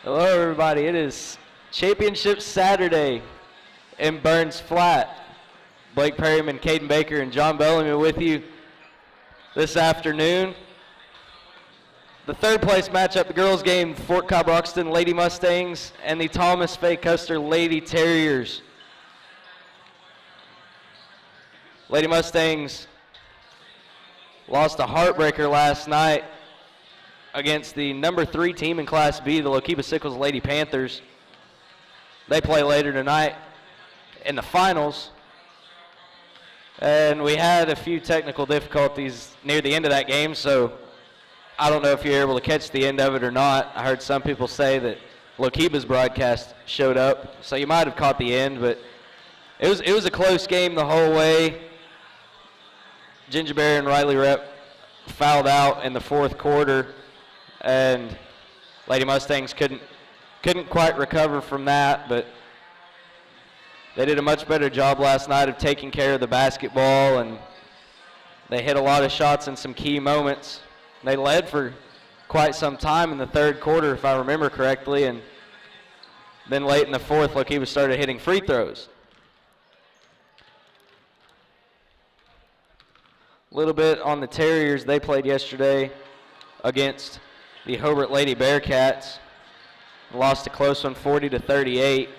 Hello, everybody. It is Championship Saturday in Burns Flat. Blake Perryman, Caden Baker, and John Bellamy with you this afternoon. The third place matchup, the girls game, Fort Cobb Broxton Lady Mustangs and the Thomas Fay Custer Lady Terriers. Lady Mustangs lost a heartbreaker last night against the number 3 team in Class B, the Loqueba Sickles Lady Panthers. They play later tonight in the finals. And we had a few technical difficulties near the end of that game, so I don't know if you're able to catch the end of it or not. I heard some people say that Loqueba's broadcast showed up, so you might have caught the end, but it was a close game the whole way. Ginger Bear and Riley Rep fouled out in the fourth quarter, and Lady Mustangs couldn't quite recover from that, but they did a much better job last night of taking care of the basketball, and they hit a lot of shots in some key moments. They led for quite some time in the third quarter, if I remember correctly, and then late in the fourth, Loqueba started hitting free throws. A little bit on the Terriers. They played yesterday against the Hobart Lady Bearcats. Lost a close one, 40-38.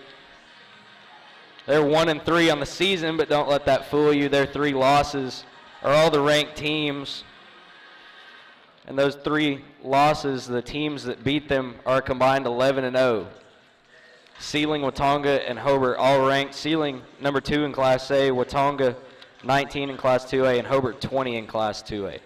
They're 1-3 on the season, but don't let that fool you. Their 3 losses are all the ranked teams. And those 3 losses, the teams that beat them are combined 11-0. Sealing, Watonga, and Hobart all ranked. Sealing number 2 in Class A, Watonga 19 in Class 2A, and Hobart 20 in Class 2A.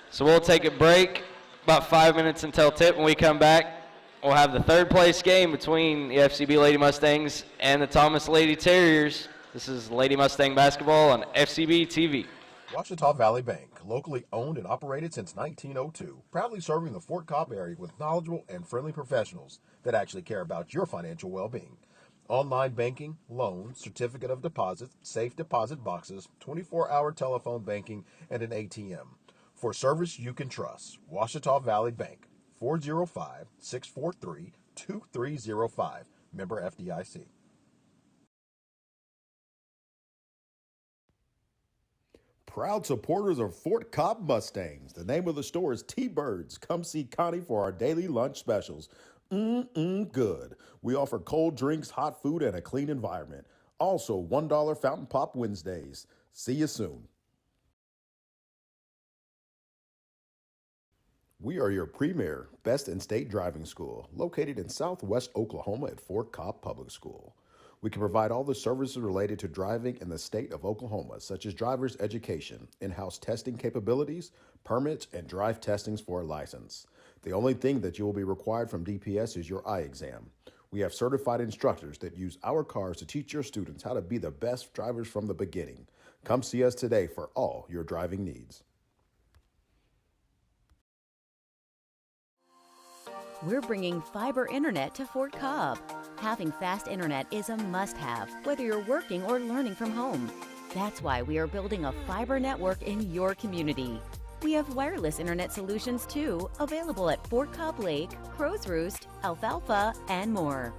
So we'll take a break, about 5 minutes until tip. When we come back, we'll have the third place game between the FCB Lady Mustangs and the Thomas Lady Terriers. This is Lady Mustang basketball on FCB TV. Ouachita Valley Bank, locally owned and operated since 1902, proudly serving the Fort Cobb area with knowledgeable and friendly professionals that actually care about your financial well-being. Online banking, loans, certificate of deposit, safe deposit boxes, 24-hour telephone banking, and an ATM. For service you can trust, Ouachita Valley Bank, 405-643-2305, member FDIC. Proud supporters of Fort Cobb Mustangs. The name of the store is T-Birds. Come see Connie for our daily lunch specials. Good. We offer cold drinks, hot food, and a clean environment. Also, $1 Fountain Pop Wednesdays. See you soon. We are your premier, best in state driving school, located in Southwest Oklahoma at Fort Cobb Public School. We can provide all the services related to driving in the state of Oklahoma, such as driver's education, in-house testing capabilities, permits, and drive testings for a license. The only thing that you will be required from DPS is your eye exam. We have certified instructors that use our cars to teach your students how to be the best drivers from the beginning. Come see us today for all your driving needs. We're bringing fiber internet to Fort Cobb. Having fast internet is a must-have, whether you're working or learning from home. That's why we are building a fiber network in your community. We have wireless internet solutions too, available at Fort Cobb Lake, Crow's Roost, Alfalfa, and more.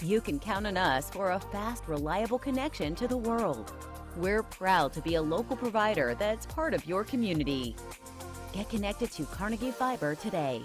You can count on us for a fast, reliable connection to the world. We're proud to be a local provider that's part of your community. Get connected to Carnegie Fiber today.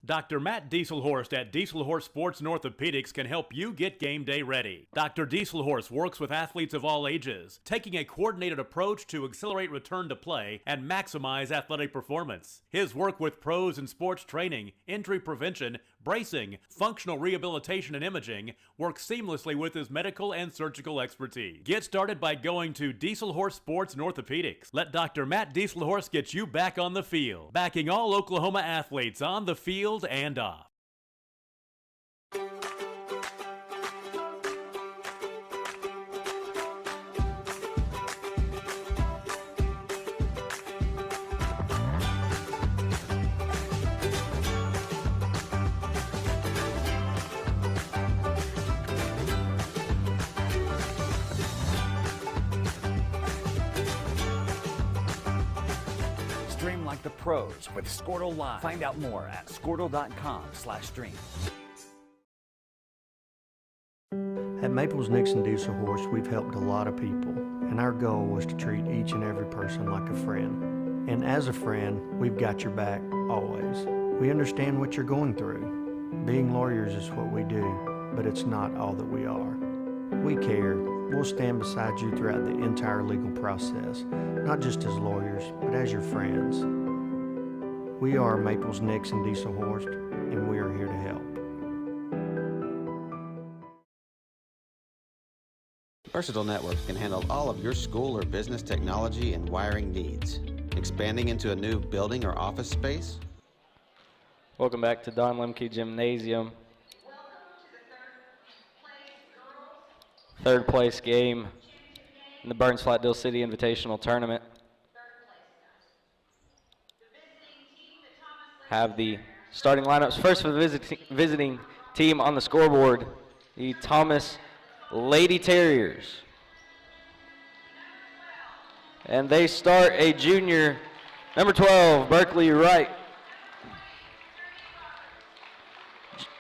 Dr. Matt Dieselhorst at Dieselhorst Sports and Orthopedics can help you get game day ready. Dr. Dieselhorst works with athletes of all ages, taking a coordinated approach to accelerate return to play and maximize athletic performance. His work with pros in sports training, injury prevention, bracing, functional rehabilitation, and imaging works seamlessly with his medical and surgical expertise. Get started by going to Dieselhorst Sports and Orthopedics. Let Dr. Matt Dieselhorst get you back on the field, backing all Oklahoma athletes on the field and off. Stream like the pros with Squirtle Live. Find out more at squirtle.com/stream. At Maples Nixon Diesel Horse, we've helped a lot of people, and our goal was to treat each and every person like a friend. And as a friend, we've got your back, always. We understand what you're going through. Being lawyers is what we do, but it's not all that we are. We care. We'll stand beside you throughout the entire legal process, not just as lawyers, but as your friends. We are Maples Nixon Diesel Horse, and we are here to help. Versatile Networks can handle all of your school or business technology and wiring needs. Expanding into a new building or office space? Welcome back to Don Lemke Gymnasium. Third place game in the Burns Flat-Dill City Invitational Tournament. Have the starting lineups. First for the visiting team on the scoreboard, the Thomas Lady Terriers. And they start a junior, number 12, Berkeley Wright.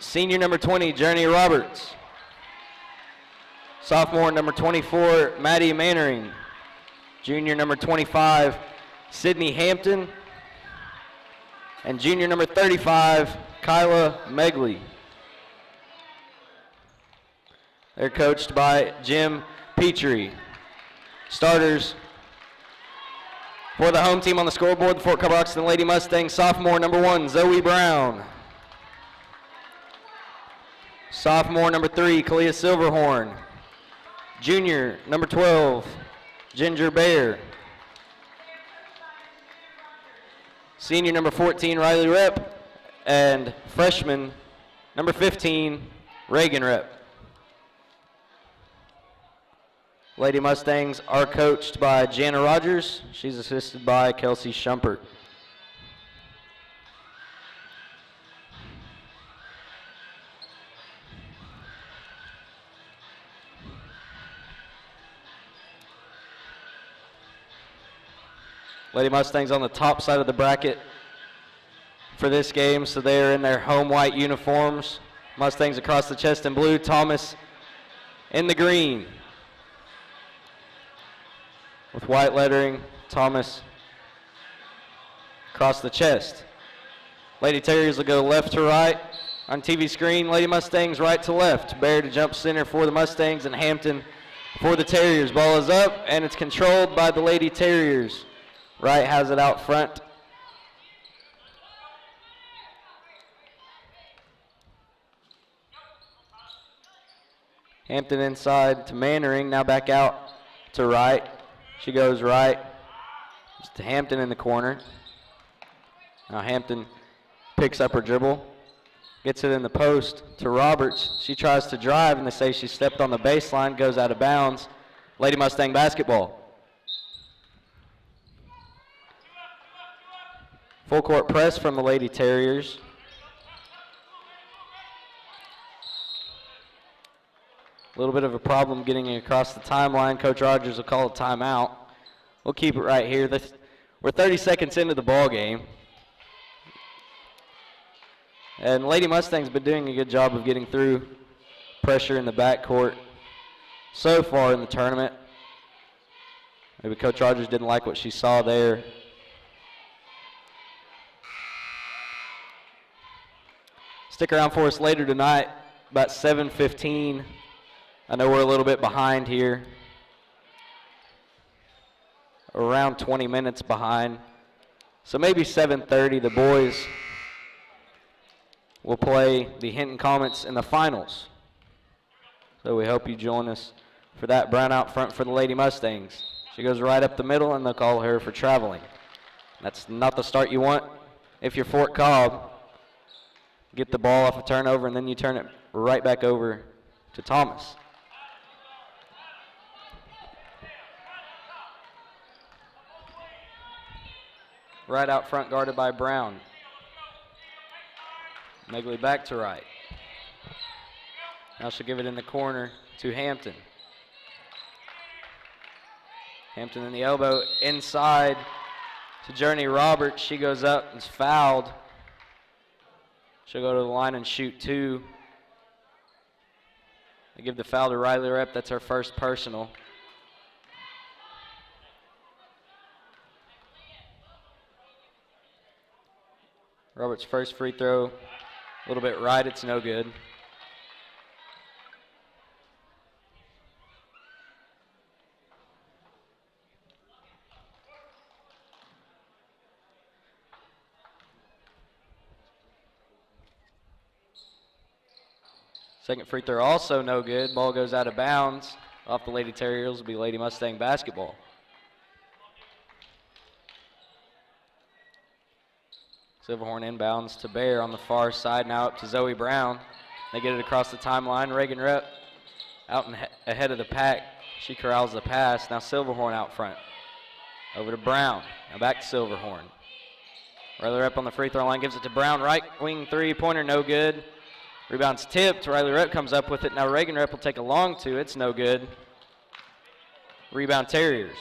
Senior number 20, Journey Roberts. Sophomore number 24, Maddie Mannering. Junior number 25, Sydney Hampton. And junior number 35, Kyla Megley. They're coached by Jim Petrie. Starters for the home team on the scoreboard, the Fort Cobb Broxton Lady Mustangs, sophomore number 1, Zoe Brown. Sophomore number 3, Kalia Silverhorn. Junior number 12, Ginger Bear. Senior number 14, Riley Rep. And freshman number 15, Reagan Rep. Lady Mustangs are coached by Jana Rogers. She's assisted by Kelsey Schumpert. Lady Mustangs on the top side of the bracket for this game, so they're in their home white uniforms. Mustangs across the chest in blue, Thomas in the green. With white lettering, Thomas across the chest. Lady Terriers will go left to right. On TV screen, Lady Mustangs right to left. Bear to jump center for the Mustangs and Hampton for the Terriers. Ball is up and it's controlled by the Lady Terriers. Wright has it out front. Hampton inside to Mannering, now back out to Wright. She goes right. Just to Hampton in the corner. Now Hampton picks up her dribble. Gets it in the post to Roberts. She tries to drive and they say she stepped on the baseline, goes out of bounds. Lady Mustang basketball. Full court press from the Lady Terriers. A little bit of a problem getting it across the timeline. Coach Rogers will call a timeout. We'll keep it right here. We're 30 seconds into the ball game. And Lady Mustang's been doing a good job of getting through pressure in the backcourt so far in the tournament. Maybe Coach Rogers didn't like what she saw there. Stick around for us later tonight, about 7:15. I know we're a little bit behind here. Around 20 minutes behind. So maybe 7:30, the boys will play the Hinton Comets in the finals. So we hope you join us for that. Brown out front for the Lady Mustangs. She goes right up the middle and they'll call her for traveling. That's not the start you want if you're Fort Cobb. Get the ball off a turnover and then you turn it right back over to Thomas. Right out front, guarded by Brown. Megley back to right. Now she'll give it in the corner to Hampton. Hampton in the elbow, inside, to Journey Roberts. She goes up and is fouled. She'll go to the line and shoot 2. They give the foul to Riley Rep. That's her first personal. Roberts' first free throw, a little bit right. It's no good. Second free throw also no good. Ball goes out of bounds. Off the Lady Terriers will be Lady Mustang basketball. Silverhorn inbounds to Bear on the far side. Now up to Zoe Brown. They get it across the timeline. Reagan Rep out and ahead of the pack. She corrals the pass. Now Silverhorn out front. Over to Brown. Now back to Silverhorn. Riley Rep on the free throw line. Gives it to Brown. Right wing three-pointer. No good. Rebound's tipped. Riley Rep comes up with it. Now Reagan Rep will take a long 2. It's no good. Rebound Terriers.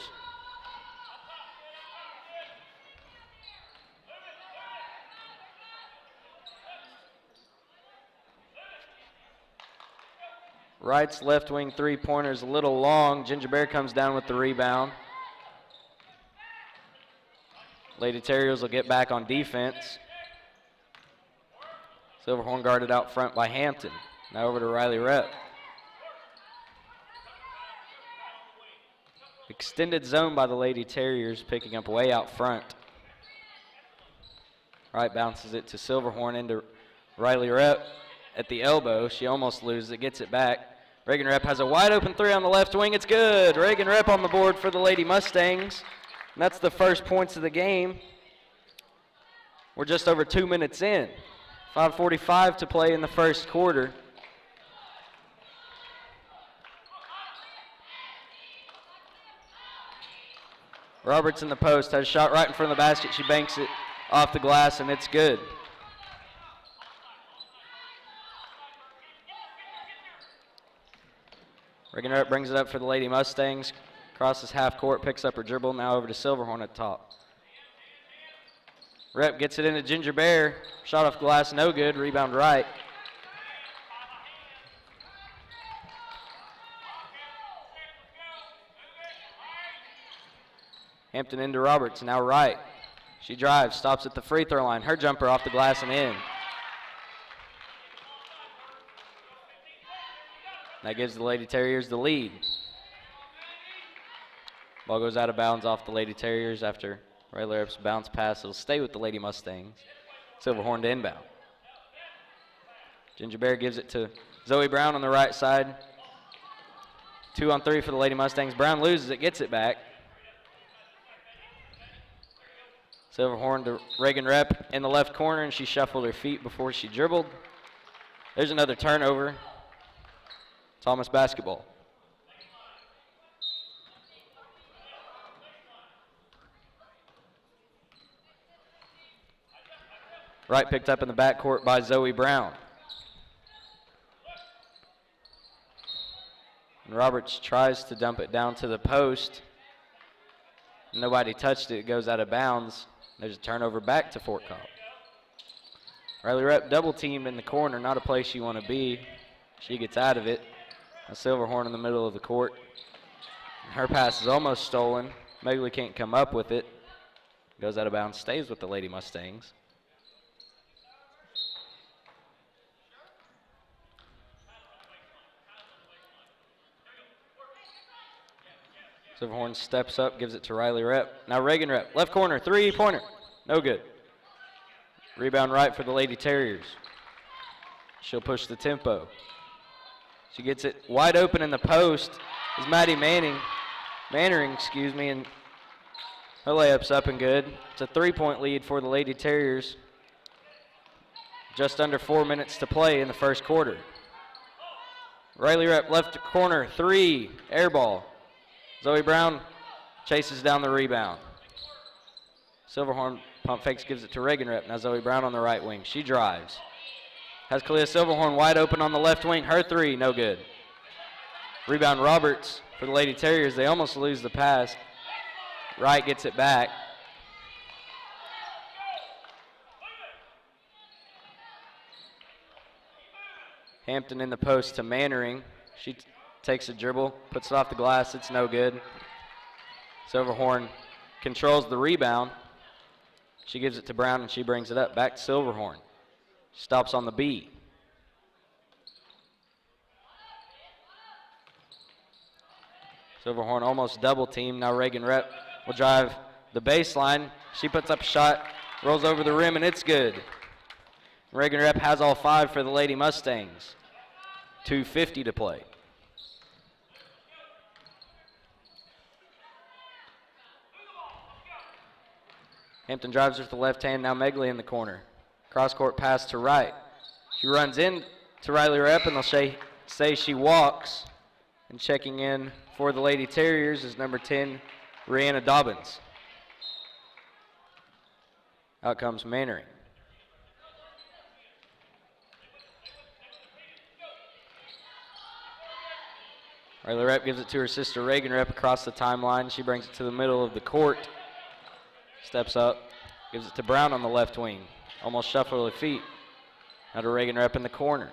Wright's left wing three-pointer is a little long. Ginger Bear comes down with the rebound. Lady Terriers will get back on defense. Silverhorn guarded out front by Hampton. Now over to Riley Rep. Extended zone by the Lady Terriers, picking up way out front. Wright bounces it to Silverhorn into Riley Rep at the elbow. She almost loses it, gets it back. Reagan Rep has a wide open 3 on the left wing. It's good. Reagan Rep on the board for the Lady Mustangs. And that's the first points of the game. We're just over 2 minutes in. 5:45 to play in the first quarter. Roberts in the post, has a shot right in front of the basket. She banks it off the glass, and it's good. Reagan Rep brings it up for the Lady Mustangs. Crosses half court, picks up her dribble. Now over to Silverhorn at top. Rep gets it into Ginger Bear. Shot off glass, no good. Rebound Wright. Hampton into Roberts, now Wright. She drives, stops at the free throw line. Her jumper off the glass and in. That gives the Lady Terriers the lead. Ball goes out of bounds off the Lady Terriers after Riley Rep's bounce pass. It'll stay with the Lady Mustangs. Silverhorn to inbound. Ginger Bear gives it to Zoe Brown on the right side. 2 on 3 for the Lady Mustangs. Brown loses it, gets it back. Silverhorn to Reagan Rep in the left corner, and she shuffled her feet before she dribbled. There's another turnover. Thomas basketball. Wright picked up in the backcourt by Zoe Brown. And Roberts tries to dump it down to the post. Nobody touched it. It goes out of bounds. There's a turnover back to Fort Cobb. Riley Rep double teamed in the corner, not a place you want to be. She gets out of it. A Silverhorn in the middle of the court. Her pass is almost stolen. Megley can't come up with it. Goes out of bounds, stays with the Lady Mustangs. Silverhorn steps up, gives it to Riley Rep. Now Reagan Rep, left corner, three-pointer. No good. Rebound Right for the Lady Terriers. She'll push the tempo. She gets it wide open in the post. Is Maddie Mannering, and her layup's up and good. It's a 3-point lead for the Lady Terriers. Just under 4 minutes to play in the first quarter. Riley Rep, left corner, 3, air ball. Zoe Brown chases down the rebound. Silverhorn pump fakes, gives it to Reagan Rep. Now Zoe Brown on the right wing. She drives. Has Kalia Silverhorn wide open on the left wing. Her 3, no good. Rebound Roberts for the Lady Terriers. They almost lose the pass. Wright gets it back. Hampton in the post to Mannering. She takes a dribble, puts it off the glass. It's no good. Silverhorn controls the rebound. She gives it to Brown, and she brings it up. Back to Silverhorn. Stops on the B. Silverhorn almost double team. Now Reagan Rep will drive the baseline. She puts up a shot, rolls over the rim, and it's good. Reagan Rep has all 5 for the Lady Mustangs. 2:50 to play. Hampton drives with the left hand. Now Megley in the corner. Cross-court pass to Wright. She runs in to Riley Rep, and they'll say she walks. And checking in for the Lady Terriers is number 10, Rihanna Dobbins. Out comes Mannering. Riley Rep gives it to her sister Reagan Rep across the timeline. She brings it to the middle of the court. Steps up, gives it to Brown on the left wing. Almost shuffle her feet. Now to Reagan Rep in the corner.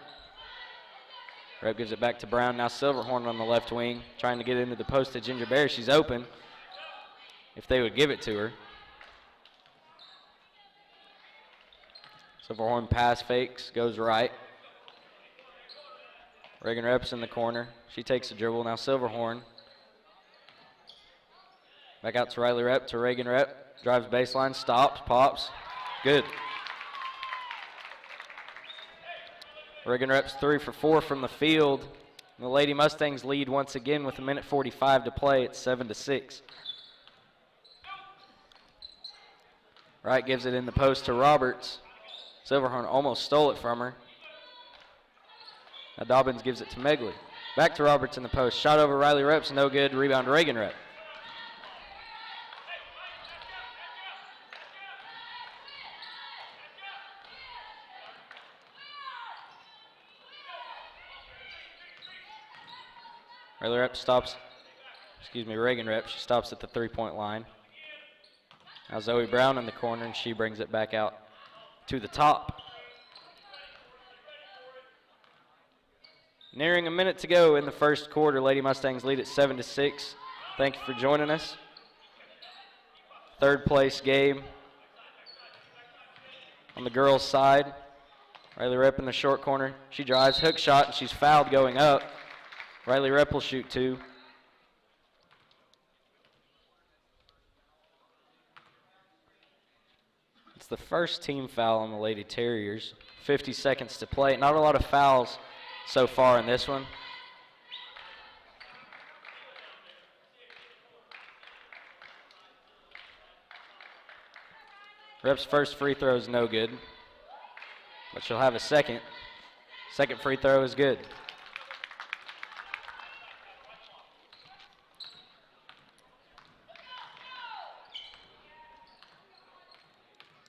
Rep gives it back to Brown. Now Silverhorn on the left wing, trying to get into the post to Ginger Bear. She's open. If they would give it to her. Silverhorn pass fakes, goes right. Reagan Rep's in the corner. She takes a dribble. Now Silverhorn. Back out to Riley Rep, to Reagan Rep. Drives baseline, stops, pops. Good. Reagan Rep's 3 for 4 from the field. And the Lady Mustangs lead once again with 1:45 to play. It's 7-6. Wright gives it in the post to Roberts. Silverhorn almost stole it from her. Now Dobbins gives it to Megley. Back to Roberts in the post. Shot over Riley Rep's no good. Rebound Reagan Rep. Riley Rep stops, Reagan Rep. She stops at the 3-point line. Now Zoe Brown in the corner, and she brings it back out to the top. Nearing a minute to go in the first quarter. Lady Mustangs lead at 7-6. Thank you for joining us. Third place game on the girls' side. Riley Rep in the short corner. She drives, hook shot, and she's fouled going up. Riley Rep will shoot 2. It's the first team foul on the Lady Terriers. 50 seconds to play. Not a lot of fouls so far in this one. Rep's first free throw is no good, but she'll have a second. Second free throw is good.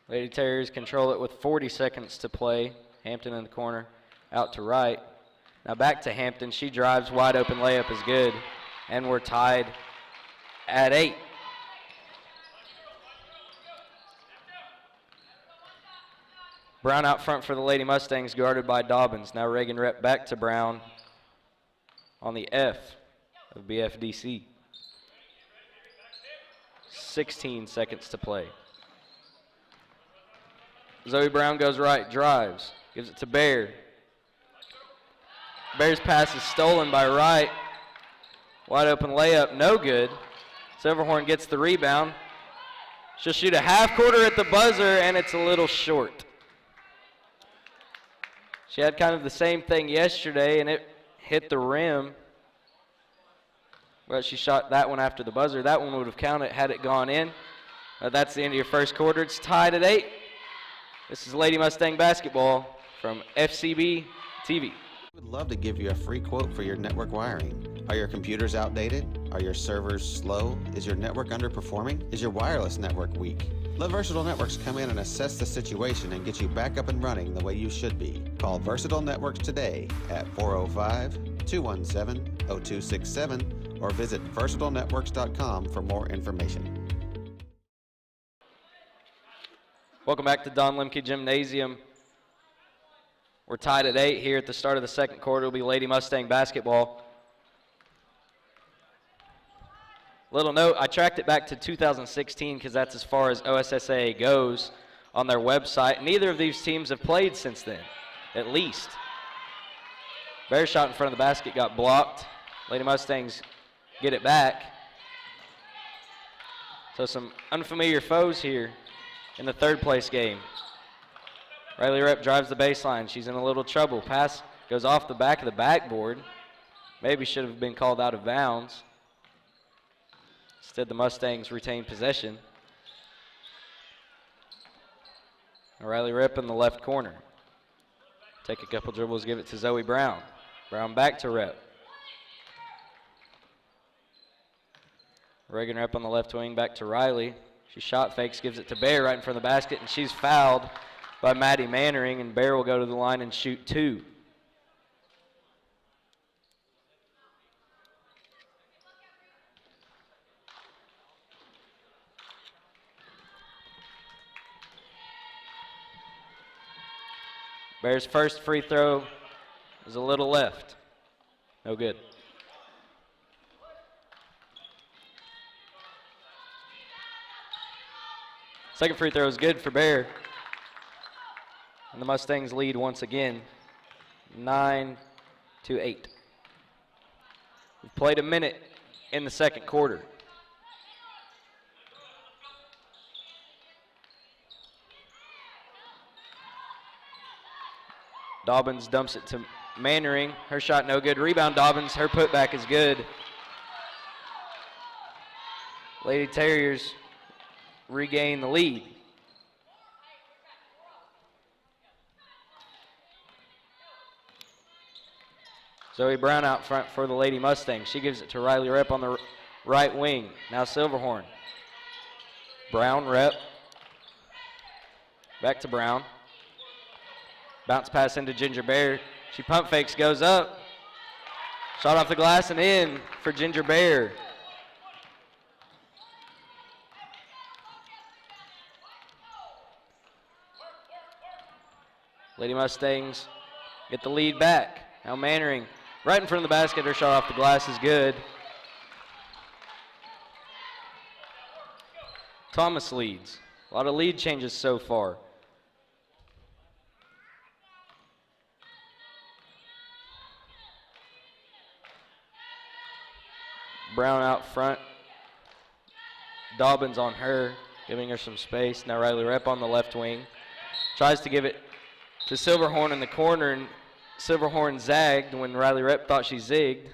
Lady Terriers control it with 40 seconds to play. Hampton in the corner, out to Wright. Now back to Hampton. She drives, wide open layup is good. And we're tied at 8. Brown out front for the Lady Mustangs, guarded by Dobbins. Now Reagan Rep back to Brown on the F of BFDC. 16 seconds to play. Zoe Brown goes right, drives, gives it to Bear. Bear's pass is stolen by Wright. Wide open layup, no good. Silverhorn gets the rebound. She'll shoot a half quarter at the buzzer, and it's a little short. She had kind of the same thing yesterday, and it hit the rim. Well, she shot that one after the buzzer. That one would have counted had it gone in. That's the end of your first quarter. It's tied at 8. This is Lady Mustang basketball from FCB TV. We would love to give you a free quote for your network wiring. Are your computers outdated? Are your servers slow? Is your network underperforming? Is your wireless network weak? Let Versatile Networks come in and assess the situation and get you back up and running the way you should be. Call Versatile Networks today at 405-217-0267 or visit versatilenetworks.com for more information. Welcome back to Don Lemke Gymnasium. We're tied at 8 here at the start of the second quarter. It'll be Lady Mustang basketball. Little note, I tracked it back to 2016 because that's as far as OSSAA goes on their website. Neither of these teams have played since then, at least. Bear shot in front of the basket got blocked. Lady Mustangs get it back. So some unfamiliar foes here in the third place game. Riley Rep drives the baseline. She's in a little trouble. Pass goes off the back of the backboard. Maybe should have been called out of bounds. Instead, the Mustangs retain possession. Riley Rep in the left corner. Take a couple dribbles, give it to Zoe Brown. Brown back to Rep. Reagan Rep on the left wing, back to Riley. She shot fakes, gives it to Bear right in front of the basket, and she's fouled by Maddie Mannering, and Bear will go to the line and shoot 2. Bear's first free throw is a little left. No good. Second free throw is good for Bear. And the Mustangs lead once again, 9-8. We've played a minute in the second quarter. Dobbins dumps it to Mannering. Her shot no good. Rebound Dobbins. Her putback is good. Lady Terriers regain the lead. Zoe Brown out front for the Lady Mustangs. She gives it to Riley Rep on the right wing. Now Silverhorn. Brown, Rep. Back to Brown. Bounce pass into Ginger Bear. She pump fakes, goes up. Shot off the glass and in for Ginger Bear. Lady Mustangs get the lead back. Now Mannering right in front of the basket. Her shot off the glass is good. Thomas leads. A lot of lead changes so far. Brown out front. Dobbins on her, giving her some space. Now Riley Rep on the left wing. Tries to give it to Silverhorn in the corner, and Silverhorn zagged when Riley Rep thought she zigged.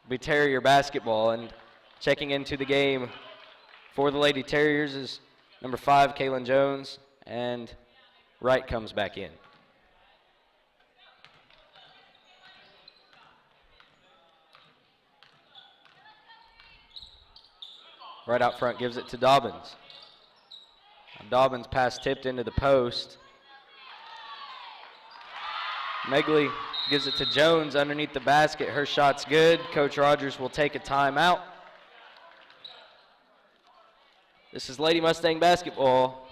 Be Terrier basketball, and checking into the game for the Lady Terriers is number 5, Kaylin Jones, and Wright comes back in. Right out front gives it to Dobbins. Dobbins pass tipped into the post. Megley gives it to Jones underneath the basket. Her shot's good. Coach Rogers will take a timeout. This is Lady Mustang basketball.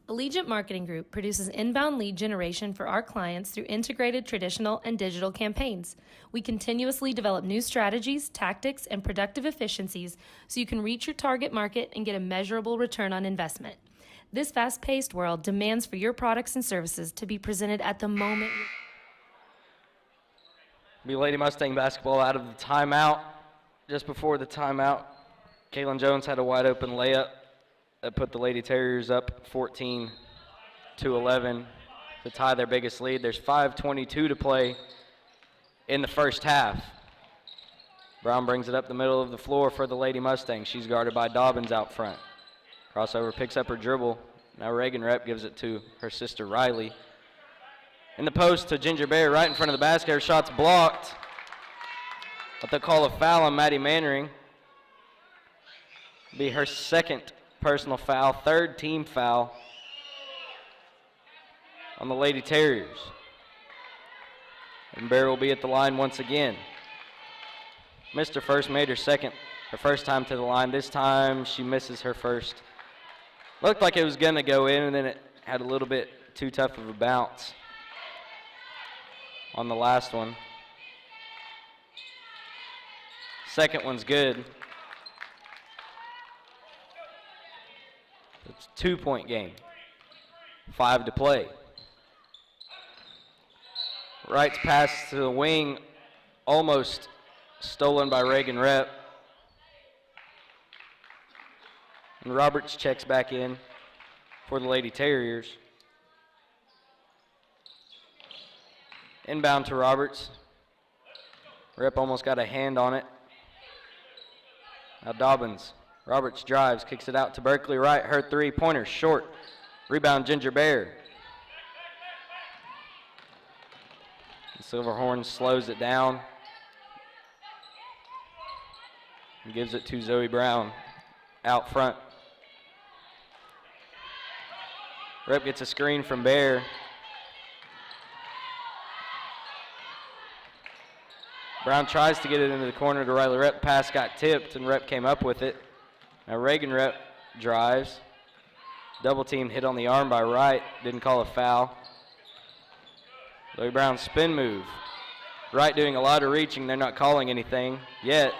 Allegiant Marketing Group produces inbound lead generation for our clients through integrated traditional and digital campaigns. We continuously develop new strategies, tactics, and productive efficiencies so you can reach your target market and get a measurable return on investment. This fast-paced world demands for your products and services to be presented at the moment. Be Lady Mustang basketball out of the timeout. Just before the timeout, Kaylin Jones had a wide open layup that put the Lady Terriers up 14-11 to tie their biggest lead. There's 5:22 to play in the first half. Brown brings it up the middle of the floor for the Lady Mustangs. She's guarded by Dobbins out front. Crossover, picks up her dribble. Now Reagan Rep gives it to her sister Riley. In the post to Ginger Bear right in front of the basket. Her shot's blocked. But they'll call a foul on Maddie Mannering. Be her second personal foul, third team foul on the Lady Terriers. And Bear will be at the line once again. Missed her first, made her first time to the line. This time she misses her first. Looked like it was going to go in, and then it had a little bit too tough of a bounce on the last one. Second one's good. It's a 2-point game. 5 to play. Wright's pass to the wing, almost stolen by Reagan Rep. And Roberts checks back in for the Lady Terriers. Inbound to Roberts. Rep almost got a hand on it. Now Dobbins. Roberts drives, kicks it out to Berkeley Wright. Her three-pointer short. Rebound Ginger Bear. Silverhorn slows it down and gives it to Zoe Brown out front. Rep gets a screen from Bear. Brown tries to get it into the corner to Riley Rep. Pass got tipped and Rep came up with it. Now Reagan Rep drives. Double team hit on the arm by Wright. Didn't call a foul. Zoe Brown spin move. Wright doing a lot of reaching. They're not calling anything yet.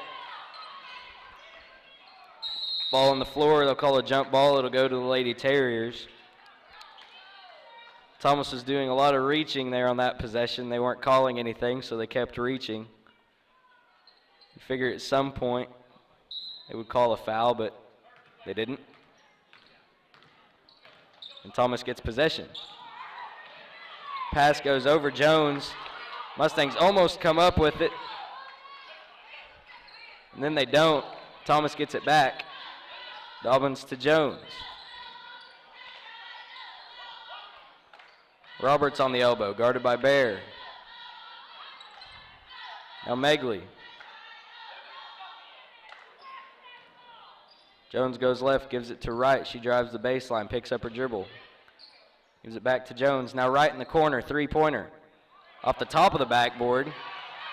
Ball on the floor. They'll call a jump ball. It'll go to the Lady Terriers. Thomas was doing a lot of reaching there on that possession. They weren't calling anything, so they kept reaching. You figure at some point they would call a foul, but they didn't. And Thomas gets possession. Pass goes over Jones. Mustangs almost come up with it. And then they don't. Thomas gets it back. Dobbins to Jones. Roberts on the elbow, guarded by Bear. Now Megley. Jones goes left, gives it to Wright. She drives the baseline, picks up her dribble. Gives it back to Jones. Now Wright in the corner, three-pointer. Off the top of the backboard.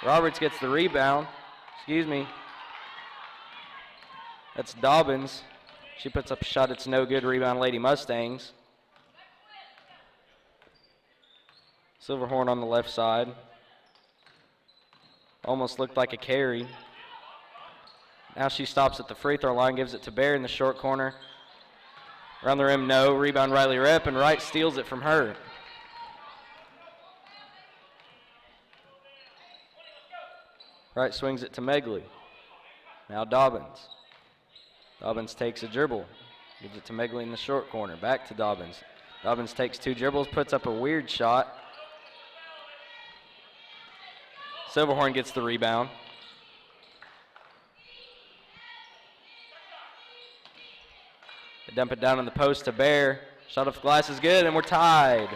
Roberts gets the rebound. Excuse me. That's Dobbins. She puts up a shot. It's no good. Rebound, Lady Mustangs. Silverhorn on the left side. Almost looked like a carry. Now she stops at the free throw line, gives it to Bear in the short corner. Around the rim, no. Rebound, Riley Rep, and Wright steals it from her. Wright swings it to Megley. Now Dobbins. Dobbins takes a dribble. Gives it to Megley in the short corner. Back to Dobbins. Dobbins takes two dribbles, puts up a weird shot. Silverhorn gets the rebound. They dump it down in the post to Bear. Shot off the glass is good, and we're tied.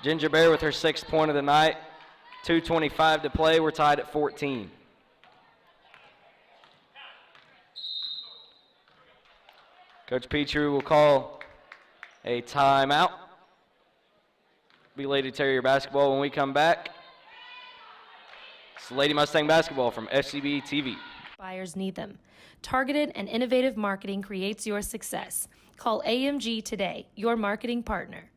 Ginger Bear with her 6th point of the night. 2:25 to play. We're tied at 14. Coach Petrie will call a timeout. Be Lady Terrier basketball when we come back. It's Lady Mustang basketball from FCB TV. Buyers need them. Targeted and innovative marketing creates your success. Call AMG today, your marketing partner.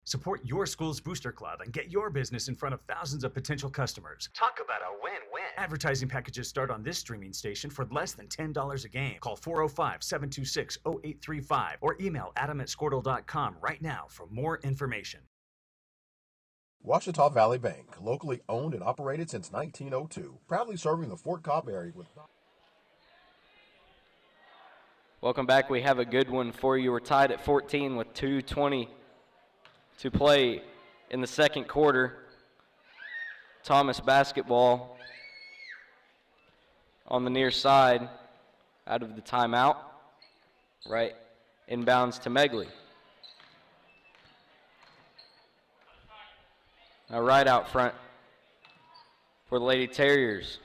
Support your school's booster club and get your business in front of thousands of potential customers. Talk about a win-win. Advertising packages start on this streaming station for less than $10 a game. Call 405-726-0835 or email adam@squirtle.com right now for more information. Ouachita Valley Bank, locally owned and operated since 1902, proudly serving the Fort Cobb area with... Welcome back. We have a good one for you. We're tied at 14 with 2:20 to play in the second quarter. Thomas basketball on the near side out of the timeout. Right inbounds to Megley. Now right out front for the Lady Terriers.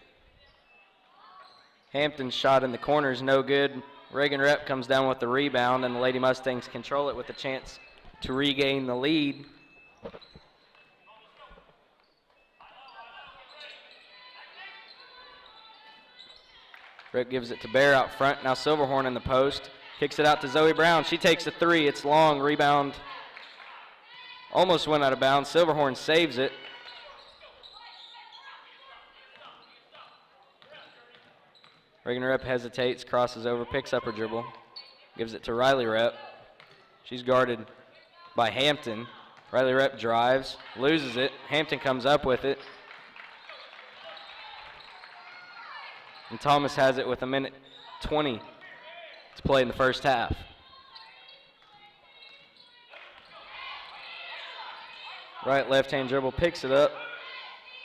Hampton's shot in the corner is no good. Reagan Rep comes down with the rebound, and the Lady Mustangs control it with a chance to regain the lead. Rip gives it to Bear out front. Now Silverhorn in the post. Kicks it out to Zoe Brown. She takes a three. It's long. Rebound almost went out of bounds. Silverhorn saves it. Reagan Rep hesitates, crosses over, picks up her dribble. Gives it to Riley Rep. She's guarded by Hampton. Riley Rep drives, loses it. Hampton comes up with it. And Thomas has it with a minute 20 to play in the first half. Right left-hand dribble, picks it up,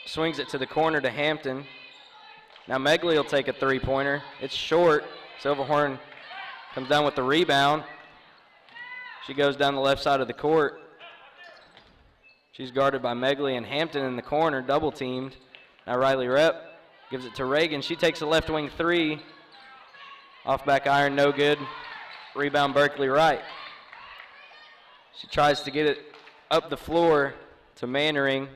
swings it to the corner to Hampton. Now Megley will take a three-pointer. It's short. Silverhorn comes down with the rebound. She goes down the left side of the court. She's guarded by Megley and Hampton in the corner, double-teamed. Now Riley Rep gives it to Reagan. She takes a left wing three. Off back iron, no good. Rebound Berkeley Wright. She tries to get it up the floor to Mannering.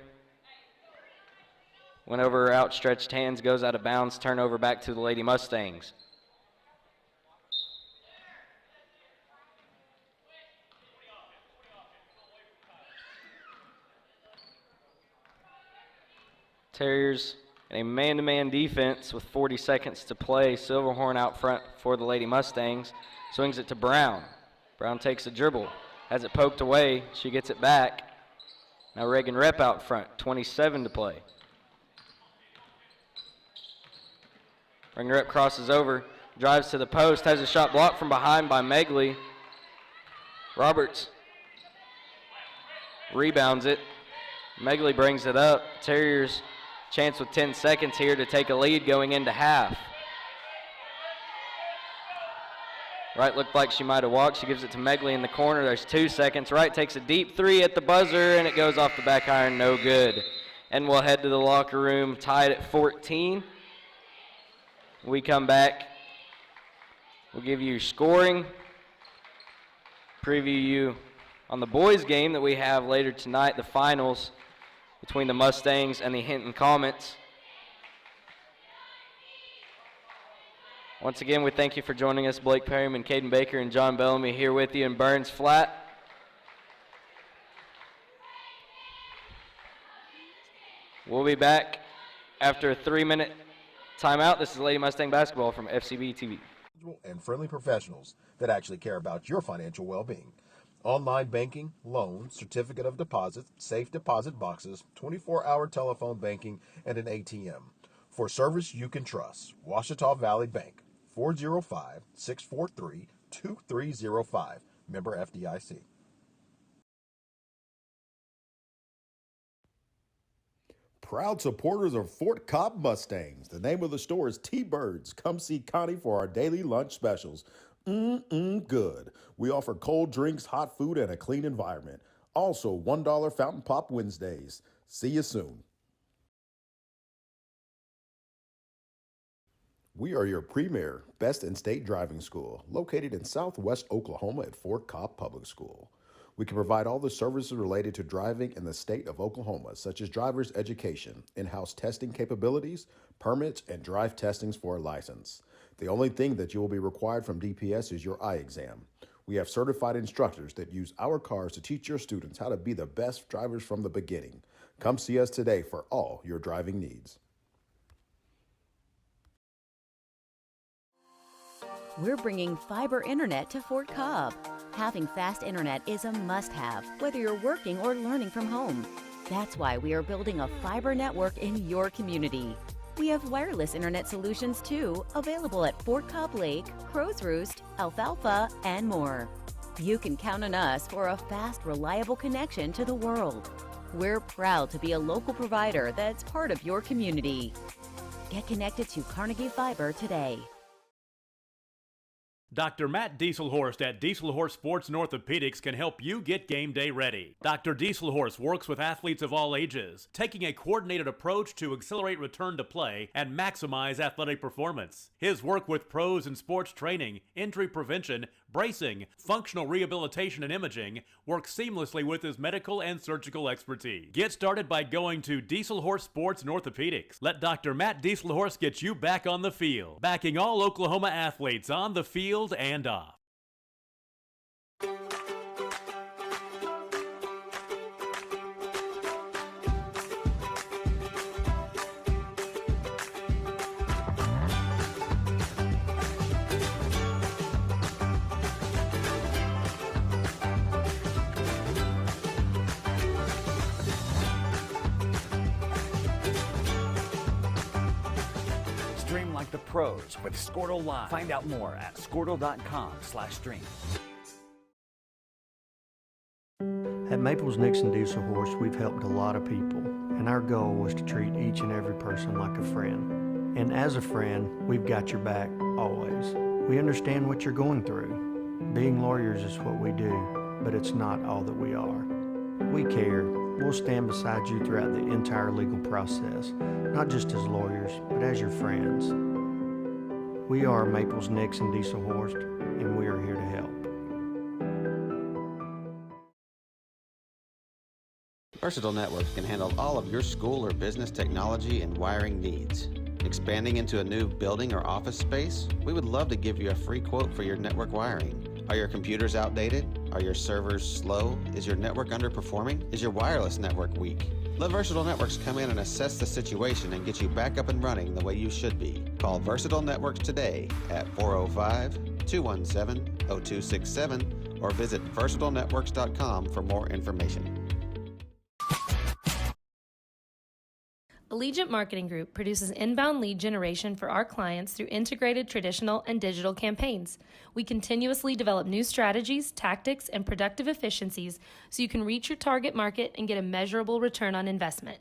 Went over her outstretched hands, goes out of bounds, turnover back to the Lady Mustangs. Terriers in a man-to-man defense with 40 seconds to play. Silverhorn out front for the Lady Mustangs. Swings it to Brown. Brown takes a dribble, has it poked away. She gets it back. Now Reagan Rep out front, 27 to play. Reagan Rep crosses over, drives to the post, has a shot blocked from behind by Megley. Roberts rebounds it. Megley brings it up. Terriers chance with 10 seconds here to take a lead going into half. Wright looked like she might have walked. She gives it to Megley in the corner. There's 2 seconds. Wright takes a deep three at the buzzer, and it goes off the back iron, no good. And we'll head to the locker room tied at 14. We come back. We'll give you scoring, preview you on the boys' game that we have later tonight, the finals between the Mustangs and the Hinton Comets. Once again, we thank you for joining us. Blake Perryman, Caden Baker, and John Bellamy here with you in Burns Flat. We'll be back after a 3-minute timeout. This is Lady Mustang basketball from FCB TV. And friendly professionals that actually care about your financial well-being. Online banking, loans, certificate of deposit, safe deposit boxes, 24-hour telephone banking, and an ATM. For service you can trust, Ouachita Valley Bank, 405-643-2305. Member FDIC. Proud supporters of Fort Cobb Mustangs. The name of the store is T-Birds. Come see Connie for our daily lunch specials. Good. We offer cold drinks, hot food, and a clean environment. Also, $1 Fountain Pop Wednesdays. See you soon. We are your premier, best in-state driving school, located in southwest Oklahoma at Fort Cobb Public School. We can provide all the services related to driving in the state of Oklahoma, such as driver's education, in-house testing capabilities, permits, and drive testings for a license. The only thing that you will be required from DPS is your eye exam. We have certified instructors that use our cars to teach your students how to be the best drivers from the beginning. Come see us today for all your driving needs. We're bringing fiber internet to Fort Cobb. Having fast internet is a must-have, whether you're working or learning from home. That's why we are building a fiber network in your community. We have wireless internet solutions too, available at Fort Cobb Lake, Crow's Roost, Alfalfa, and more. You can count on us for a fast, reliable connection to the world. We're proud to be a local provider that's part of your community. Get connected to Carnegie Fiber today. Dr. Matt Dieselhorst at Dieselhorst Sports and Orthopedics can help you get game day ready. Dr. Dieselhorst works with athletes of all ages, taking a coordinated approach to accelerate return to play and maximize athletic performance. His work with pros in sports training, injury prevention, bracing, functional rehabilitation, and imaging work seamlessly with his medical and surgical expertise. Get started by going to Dieselhorse Sports and Orthopedics. Let Dr. Matt Dieselhorse get you back on the field, backing all Oklahoma athletes on the field and off. Stream like the pros with Squirtle Live. Find out more at squirtle.com/stream. At Maples Nixon Diesel Horse, we've helped a lot of people, and our goal was to treat each and every person like a friend. And as a friend, we've got your back always. We understand what you're going through. Being lawyers is what we do, but it's not all that we are. We care. We'll stand beside you throughout the entire legal process, not just as lawyers, but as your friends. We are Maples Nixon Diesel Horse, and we are here to help. Versatile Networks can handle all of your school or business technology and wiring needs. Expanding into a new building or office space? We would love to give you a free quote for your network wiring. Are your computers outdated? Are your servers slow? Is your network underperforming? Is your wireless network weak? Let Versatile Networks come in and assess the situation and get you back up and running the way you should be. Call Versatile Networks today at 405-217-0267 or visit versatilenetworks.com for more information. Allegiant Marketing Group produces inbound lead generation for our clients through integrated traditional and digital campaigns. We continuously develop new strategies, tactics, and productive efficiencies so you can reach your target market and get a measurable return on investment.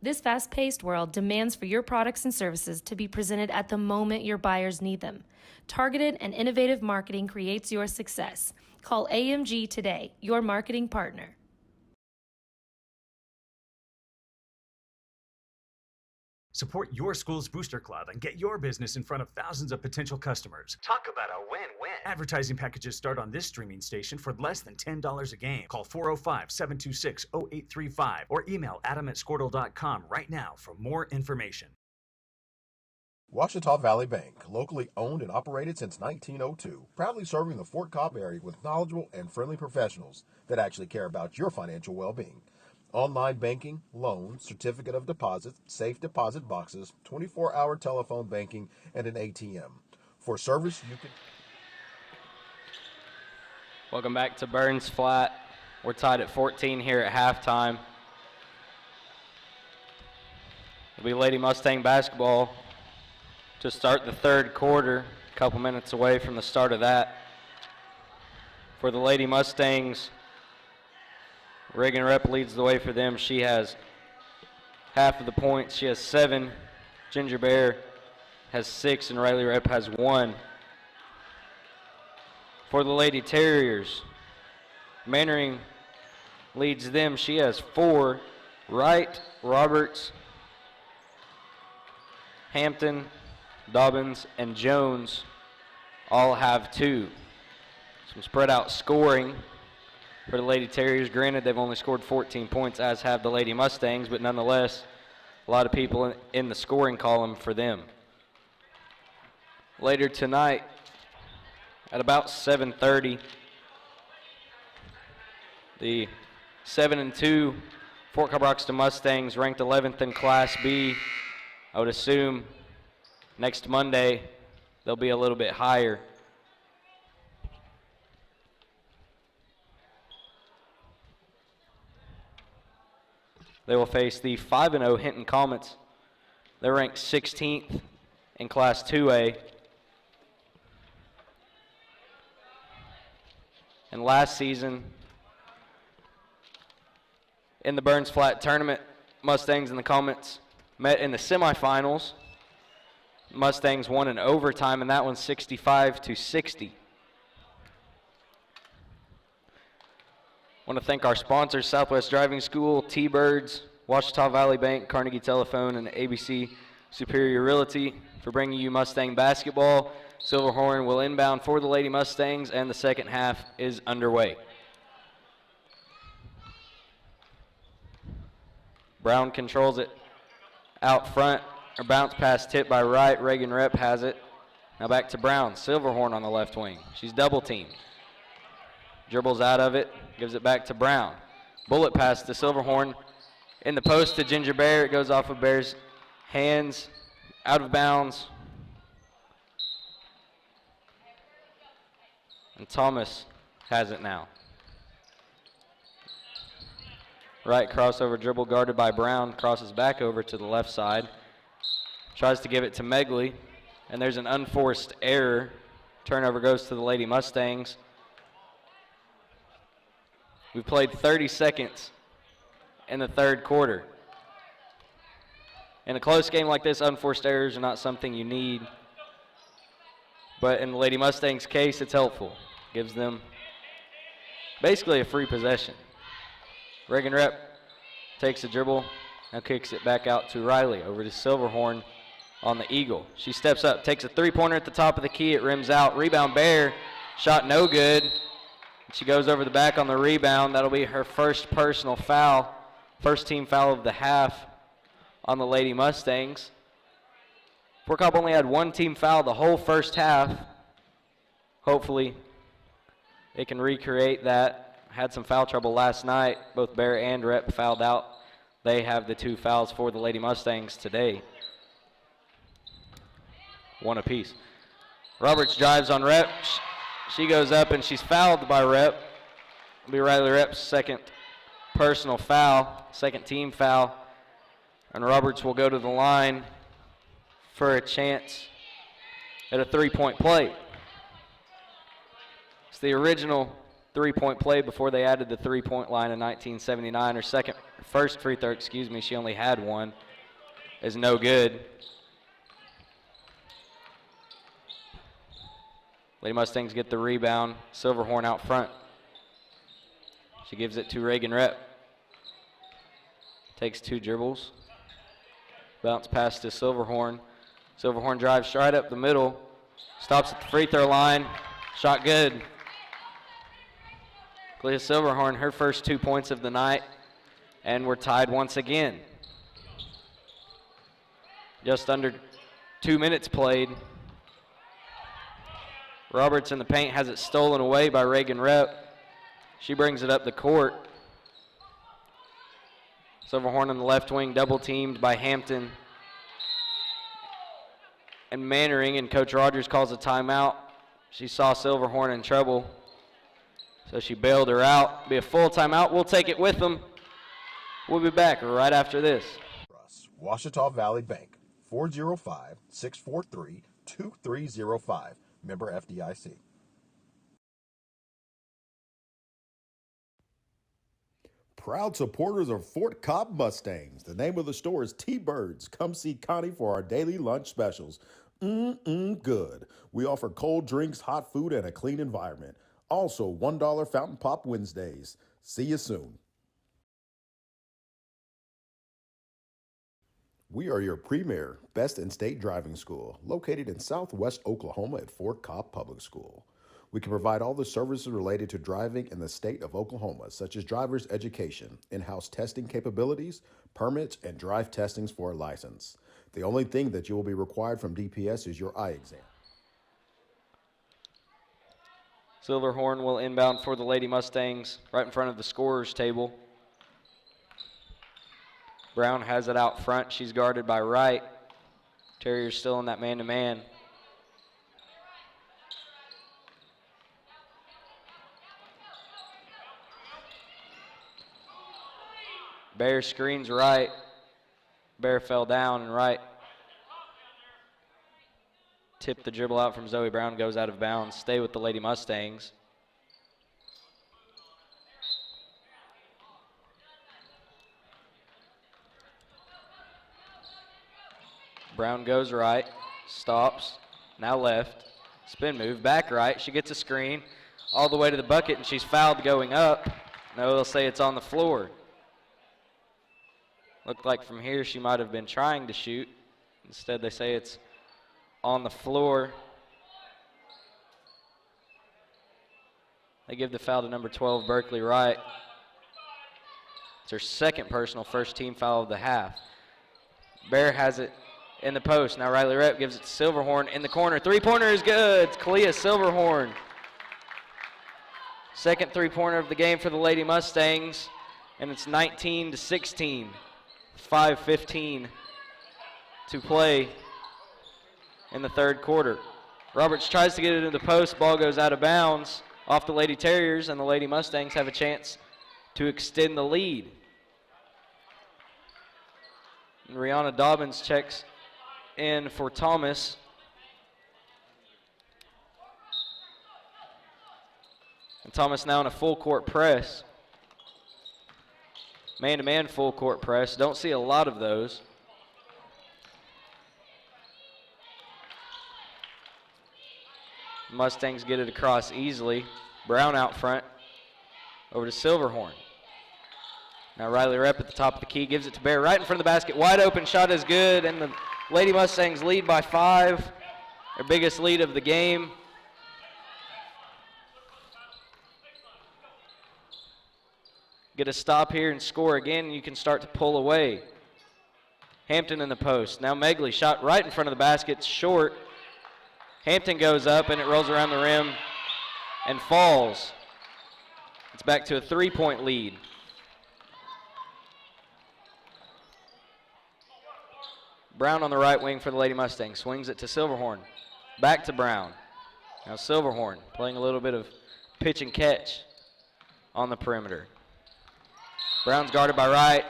This fast-paced world demands for your products and services to be presented at the moment your buyers need them. Targeted and innovative marketing creates your success. Call AMG today, your marketing partner. Support your school's booster club and get your business in front of thousands of potential customers. Talk about a win-win. Advertising packages start on this streaming station for less than $10 a game. Call 405-726-0835 or email adam@squirtle.com right now for more information. Ouachita Valley Bank, locally owned and operated since 1902, proudly serving the Fort Cobb area with knowledgeable and friendly professionals that actually care about your financial well-being. Online banking, loans, certificate of deposit, safe deposit boxes, 24-hour telephone banking, and an ATM. For service, you can... Welcome back to Burns Flat. We're tied at 14 here at halftime. It'll be Lady Mustang basketball to start the third quarter, a couple minutes away from the start of that. For the Lady Mustangs, Reagan Rep leads the way for them. She has half of the points. She has 7. Ginger Bear has 6, and Riley Rep has 1. For the Lady Terriers, Mannering leads them. She has 4. Wright, Roberts, Hampton, Dobbins, and Jones all have 2. Some spread out scoring for the Lady Terriers. Granted, they've only scored 14 points, as have the Lady Mustangs, but nonetheless, a lot of people in the scoring column for them. Later tonight, at about 7:30, the 7-2 Fort Cobb Broxton Mustangs, ranked 11th in Class B. I would assume next Monday they'll be a little bit higher. They will face the 5-0 Hinton Comets. They're ranked 16th in Class 2A. And last season, in the Burns Flat tournament, Mustangs and the Comets met in the semifinals. Mustangs won in overtime, and that one's 65-60. I want to thank our sponsors, Southwest Driving School, T-Birds, Ouachita Valley Bank, Carnegie Telephone, and ABC Superior Realty for bringing you Mustang basketball. Silverhorn will inbound for the Lady Mustangs, and the second half is underway. Brown controls it out front. Her bounce pass tipped by Wright. Reagan Rep has it. Now back to Brown. Silverhorn on the left wing. She's double teamed. Dribbles out of it, gives it back to Brown. Bullet pass to Silverhorn. In the post to Ginger Bear. It goes off of Bear's hands, out of bounds. And Thomas has it now. Right crossover dribble guarded by Brown. Crosses back over to the left side. Tries to give it to Megley. And there's an unforced error. Turnover goes to the Lady Mustangs. We've played 30 seconds in the third quarter. In a close game like this, unforced errors are not something you need. But in the Lady Mustangs case, it's helpful. Gives them basically a free possession. Reagan Rep takes a dribble, now kicks it back out to Riley, over to Silverhorn on the Eagle. She steps up, takes a three-pointer at the top of the key. It rims out. Rebound Bear, shot no good. She goes over the back on the rebound. That'll be her first personal foul, first team foul of the half on the Lady Mustangs. Fort Cobb only had one team foul the whole first half. Hopefully they can recreate that. Had some foul trouble last night. Both Bear and Rep fouled out. They have the two fouls for the Lady Mustangs today. One apiece. Roberts drives on Rep. She goes up and she's fouled by Rep. It'll be Riley Rep's second personal foul, second team foul. And Roberts will go to the line for a chance at a three-point play. It's the original three-point play before they added the three-point line in 1979. Her first free throw, she only had one, is no good. Lady Mustangs get the rebound. Silverhorn out front. She gives it to Reagan Rep. Takes two dribbles. Bounce pass to Silverhorn. Silverhorn drives right up the middle. Stops at the free throw line. Shot good. Clea Silverhorn, her first 2 points of the night. And we're tied once again. Just under 2 minutes played. Roberts in the paint has it stolen away by Reagan Rep. She brings it up the court. Silverhorn on the left wing, double teamed by Hampton and Mannering, and Coach Rogers calls a timeout. She saw Silverhorn in trouble, so she bailed her out. Be a full timeout. We'll take it with them. We'll be back right after this. Ouachita Valley Bank, 405-643-2305. Member FDIC. Proud supporters of Fort Cobb Mustangs. The name of the store is T-Birds. Come see Connie for our daily lunch specials. Good. We offer cold drinks, hot food, and a clean environment. Also, $1 Fountain Pop Wednesdays. See you soon. We are your premier, best in state driving school, located in Southwest Oklahoma at Fort Cobb Public School. We can provide all the services related to driving in the state of Oklahoma, such as driver's education, in-house testing capabilities, permits, and drive testings for a license. The only thing that you will be required from DPS is your eye exam. Silverhorn will inbound for the Lady Mustangs right in front of the scorer's table. Brown has it out front. She's guarded by Wright. Terrier's still in that man-to-man. Bear screens Wright. Bear fell down, and Wright tipped the dribble out from Zoe Brown, goes out of bounds. Stay with the Lady Mustangs. Brown goes right, stops, now left, spin move, back right. She gets a screen all the way to the bucket, and she's fouled going up. No, they'll say it's on the floor. Looked like from here she might have been trying to shoot. Instead, they say it's on the floor. They give the foul to number 12, Berkeley Wright. It's her second personal, first team foul of the half. Bear has it in the post. Now Riley Rep gives it to Silverhorn in the corner. Three-pointer is good. It's Kalia Silverhorn. Second three-pointer of the game for the Lady Mustangs, and it's 19-16. 5:15 to play in the third quarter. Roberts tries to get it into the post. Ball goes out of bounds off the Lady Terriers, and the Lady Mustangs have a chance to extend the lead. And Rihanna Dobbins checks in for Thomas. And Thomas now in a full court press. Man-to-man full court press. Don't see a lot of those. Mustangs get it across easily. Brown out front. Over to Silverhorn. Now Riley Rep at the top of the key. Gives it to Bear right in front of the basket. Wide open shot is good. And the Lady Mustangs lead by 5. Their biggest lead of the game. Get a stop here and score again, and you can start to pull away. Hampton in the post. Now Megley shot right in front of the basket, short. Hampton goes up, and it rolls around the rim and falls. It's back to a 3-point lead. Brown on the right wing for the Lady Mustangs. Swings it to Silverhorn. Back to Brown. Now Silverhorn playing a little bit of pitch and catch on the perimeter. Brown's guarded by Wright.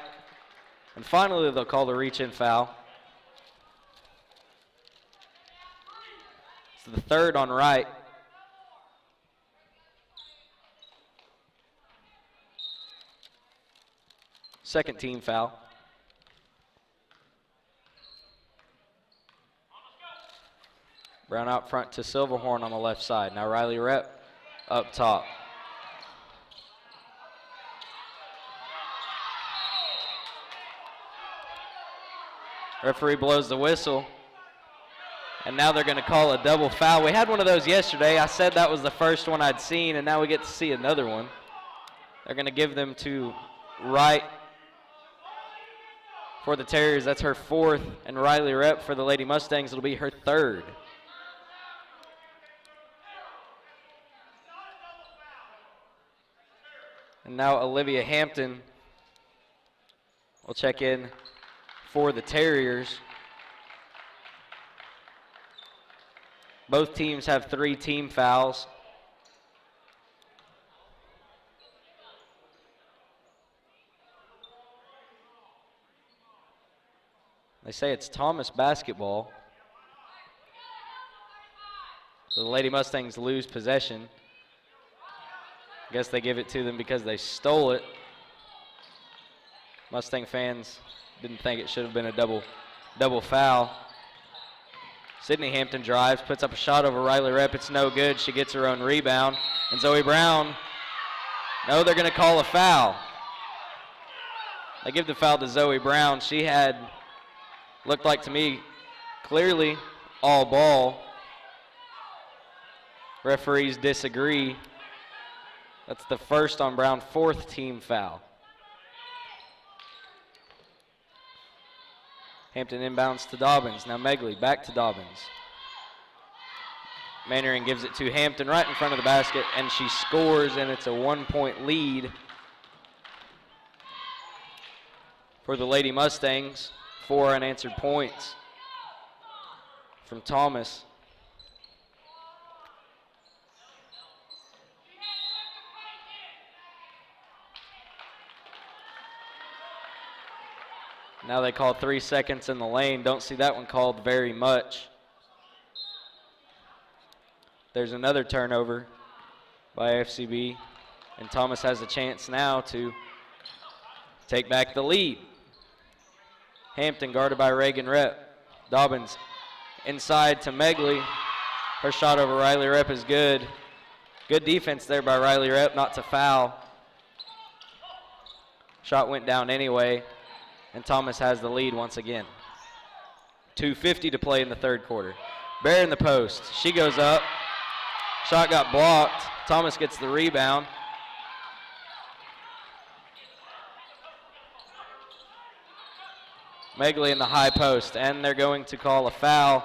And finally, they'll call the reach-in foul. It's the third on Wright. Second team foul. Brown out front to Silverhorn on the left side. Now Riley Rep up top. Referee blows the whistle, and now they're going to call a double foul. We had one of those yesterday. I said that was the first one I'd seen, and now we get to see another one. They're going to give them to Wright for the Terriers. That's her fourth, and Riley Rep for the Lady Mustangs. It'll be her third. And now Olivia Hampton will check in for the Terriers. Both teams have 3 team fouls. They say it's Thomas basketball. So the Lady Mustangs lose possession. I guess they give it to them because they stole it. Mustang fans didn't think it should have been a double foul. Sydney Hampton drives, puts up a shot over Riley Rep. It's no good. She gets her own rebound. And Zoe Brown, no, they're going to call a foul. They give the foul to Zoe Brown. She had, looked like to me, clearly all ball. Referees disagree. That's the first on Brown, 4th team foul. Hampton inbounds to Dobbins. Now Megley back to Dobbins. Mannering gives it to Hampton right in front of the basket, and she scores, and it's a 1-point lead for the Lady Mustangs. 4 unanswered points from Thomas. Now they call 3 seconds in the lane. Don't see that one called very much. There's another turnover by FCB, and Thomas has a chance now to take back the lead. Hampton guarded by Reagan Rep. Dobbins inside to Megley. Her shot over Riley Rep is good. Good defense there by Riley Rep not to foul. Shot went down anyway. And Thomas has the lead once again. 2:50 to play in the third quarter. Bear in the post. She goes up. Shot got blocked. Thomas gets the rebound. Megley in the high post, and they're going to call a foul,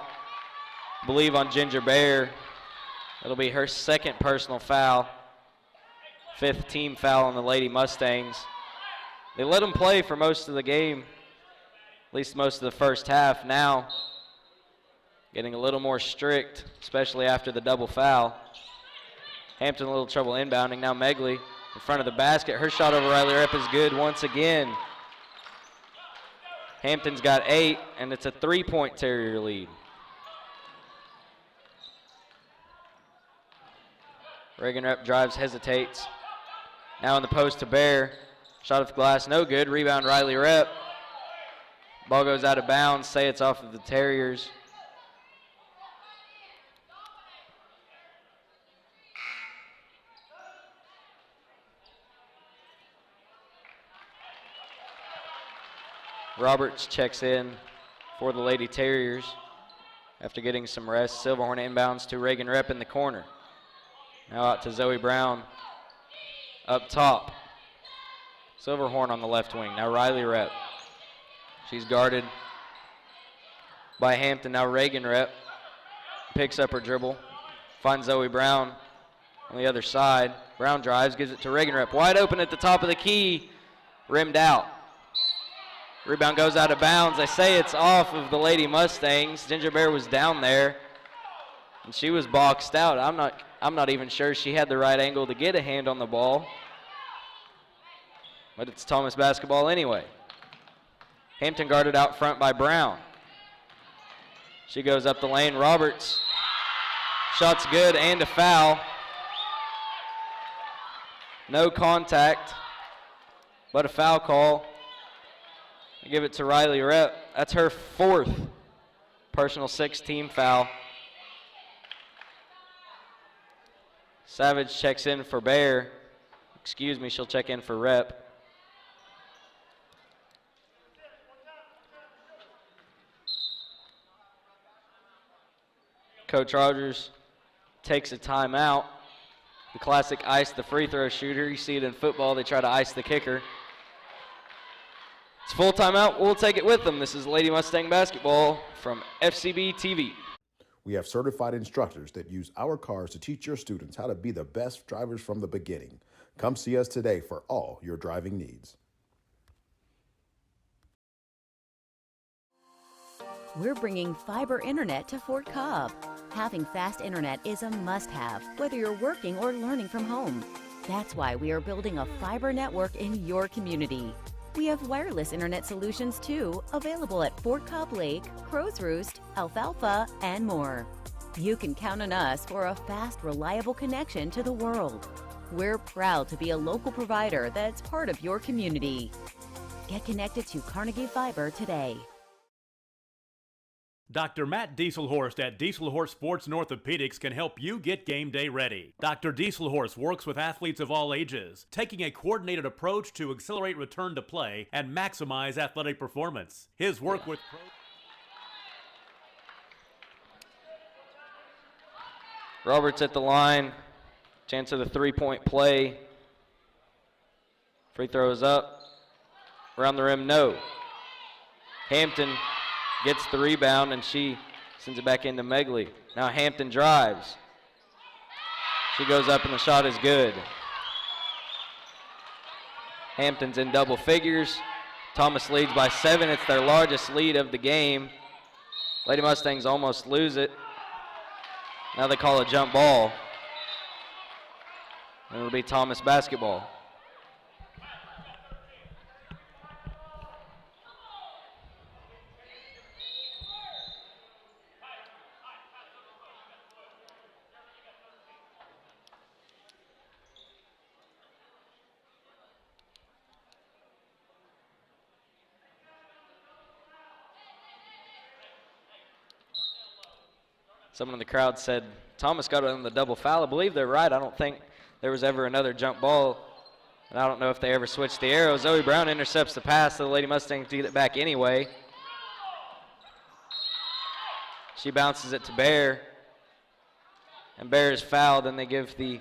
I believe, on Ginger Bear. It'll be her second personal foul. 5th team foul on the Lady Mustangs. They let them play for most of the game, at least most of the first half. Now, getting a little more strict, especially after the double foul. Hampton a little trouble inbounding. Now Megley in front of the basket. Her shot over Riley Rep is good once again. Hampton's got 8, and it's a 3-point Terrier lead. Reagan Rep drives, hesitates. Now in the post to Bear. Shot off the glass, no good. Rebound Riley Rep. Ball goes out of bounds. Say it's off of the Terriers. Roberts checks in for the Lady Terriers after getting some rest. Silverhorn inbounds to Reagan Rep in the corner. Now out to Zoe Brown up top. Silverhorn on the left wing. Now Riley Rep. She's guarded by Hampton. Now Reagan Rep picks up her dribble. Finds Zoe Brown on the other side. Brown drives, gives it to Reagan Rep. Wide open at the top of the key. Rimmed out. Rebound goes out of bounds. They say it's off of the Lady Mustangs. Ginger Bear was down there, and she was boxed out. I'm not even sure she had the right angle to get a hand on the ball. But it's Thomas basketball anyway. Hampton guarded out front by Brown. She goes up the lane. Roberts. Shot's good and a foul. No contact, but a foul call. I give it to Riley Rep. That's her 4th personal 6-team foul. Savage checks in for Bear. Excuse me, she'll check in for Rep. Coach Rogers takes a timeout. The classic ice the free throw shooter. You see it in football. They try to ice the kicker. It's full timeout. We'll take it with them. This is Lady Mustang basketball from FCB TV. We have certified instructors that use our cars to teach your students how to be the best drivers from the beginning. Come see us today for all your driving needs. We're bringing fiber internet to Fort Cobb. Having fast internet is a must-have, whether you're working or learning from home. That's why we are building a fiber network in your community. We have wireless internet solutions too, available at Fort Cobb Lake, Crow's Roost, Alfalfa, and more. You can count on us for a fast, reliable connection to the world. We're proud to be a local provider that's part of your community. Get connected to Carnegie Fiber today. Dr. Matt Dieselhorst at Dieselhorst Sports and Orthopedics can help you get game day ready. Dr. Dieselhorst works with athletes of all ages, taking a coordinated approach to accelerate return to play and maximize athletic performance. His work with Roberts at the line. Chance of the 3-point play. Free throw is up. Around the rim, no. Hampton gets the rebound, and she sends it back into Megley. Now Hampton drives. She goes up, and the shot is good. Hampton's in double figures. Thomas leads by 7. It's their largest lead of the game. Lady Mustangs almost lose it. Now they call a jump ball. And it'll be Thomas basketball. Someone in the crowd said Thomas got it on the double foul. I believe they're right. I don't think there was ever another jump ball. And I don't know if they ever switched the arrow. Zoe Brown intercepts the pass to the Lady Mustangs to get it back anyway. She bounces it to Bear. and Bear is fouled, and they give the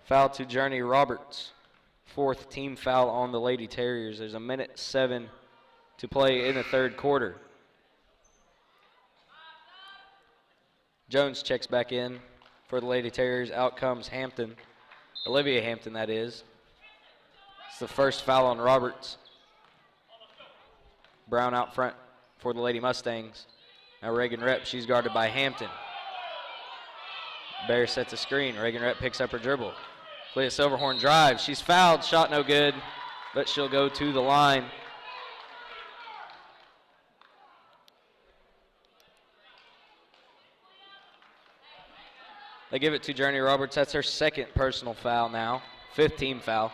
foul to Journey Roberts. 4th team foul on the Lady Terriers. There's 1:07 to play in the 3rd quarter. Jones checks back in for the Lady Terriers. Out comes Hampton. Olivia Hampton, that is. It's the 1st foul on Roberts. Brown out front for the Lady Mustangs. Now Reagan Rep, she's guarded by Hampton. Bear sets a screen. Reagan Rep picks up her dribble. Clea Silverhorn drives. She's fouled. Shot no good, but she'll go to the line. They give it to Journey Roberts. That's her 2nd personal foul now. 5th team foul.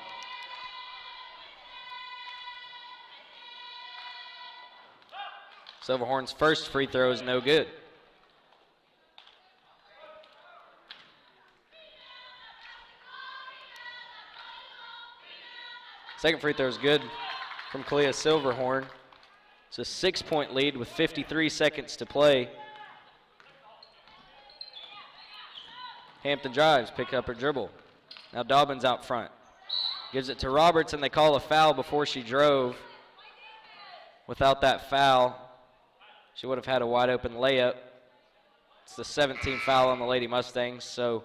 Silverhorn's 1st free throw is no good. Second free throw is good from Clea Silverhorn. It's a 6-point lead with 53 seconds to play. Hampton drives, pick up her dribble. Now Dobbins out front. Gives it to Roberts, and they call a foul before she drove. Without that foul, she would have had a wide open layup. It's the 17th foul on the Lady Mustangs, so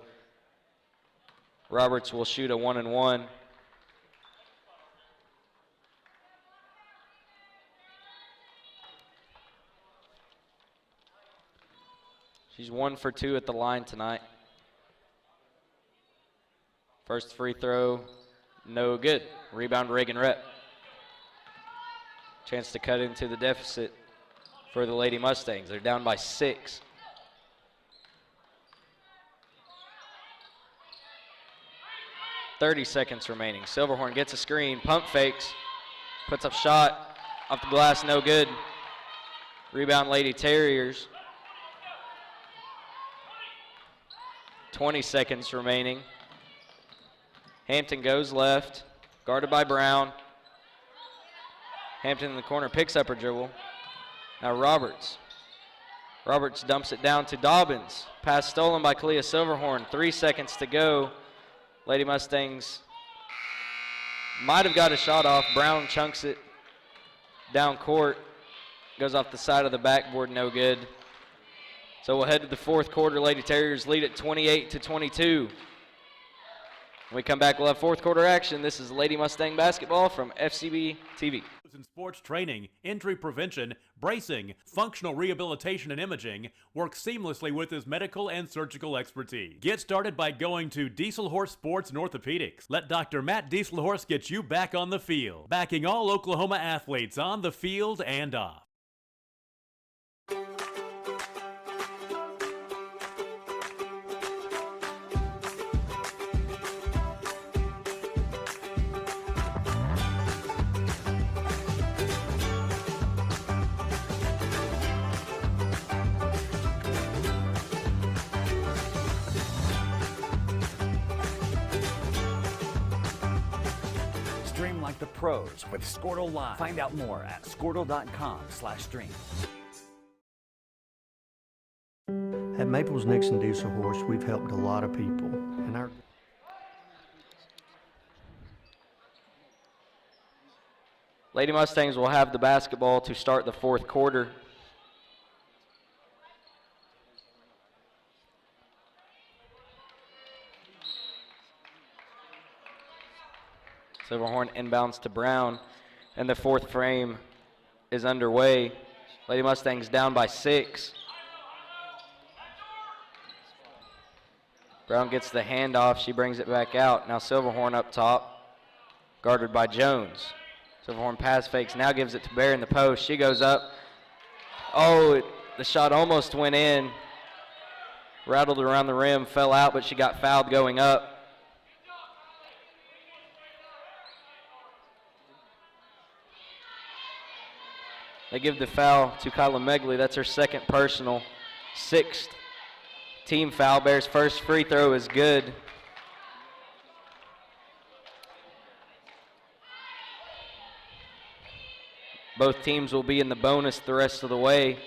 Roberts will shoot a 1-and-1. She's 1 for 2 at the line tonight. First free throw, no good. Rebound, Reagan Rep. Chance to cut into the deficit for the Lady Mustangs. They're down by 6. .30 seconds remaining. Silverhorn gets a screen, pump fakes, puts up shot, off the glass, no good. Rebound, Lady Terriers. 20 seconds remaining. Hampton goes left, guarded by Brown. Hampton in the corner picks up her dribble. Now Roberts. Roberts dumps it down to Dobbins. Pass stolen by Clea Silverhorn. 3 seconds to go. Lady Mustangs might have got a shot off. Brown chunks it down court. Goes off the side of the backboard, no good. So we'll head to the 4th quarter. Lady Terriers lead at 28-22. When we come back, we'll have 4th quarter action. This is Lady Mustang basketball from FCB TV. In sports training, injury prevention, bracing, functional rehabilitation, and imaging work seamlessly with his medical and surgical expertise. Get started by going to Dieselhorse Sports and Orthopedics. Let Dr. Matt Dieselhorse get you back on the field, backing all Oklahoma athletes on the field and off. Stream like the pros with Squirtle Live. Find out more at squirtle.com/stream. At Maples Nixon Diesel Horse, we've helped a lot of people, and our Lady Mustangs will have the basketball to start the 4th quarter. Silverhorn inbounds to Brown, and the 4th frame is underway. Lady Mustangs down by 6. Brown gets the handoff. She brings it back out. Now Silverhorn up top, guarded by Jones. Silverhorn pass fakes, now gives it to Bear in the post. She goes up. Oh, the shot almost went in. Rattled around the rim, fell out, but she got fouled going up. They give the foul to Kyla Megley. That's her 2nd personal, 6th team foul. Bears' first free throw is good. Both teams will be in the bonus the rest of the way.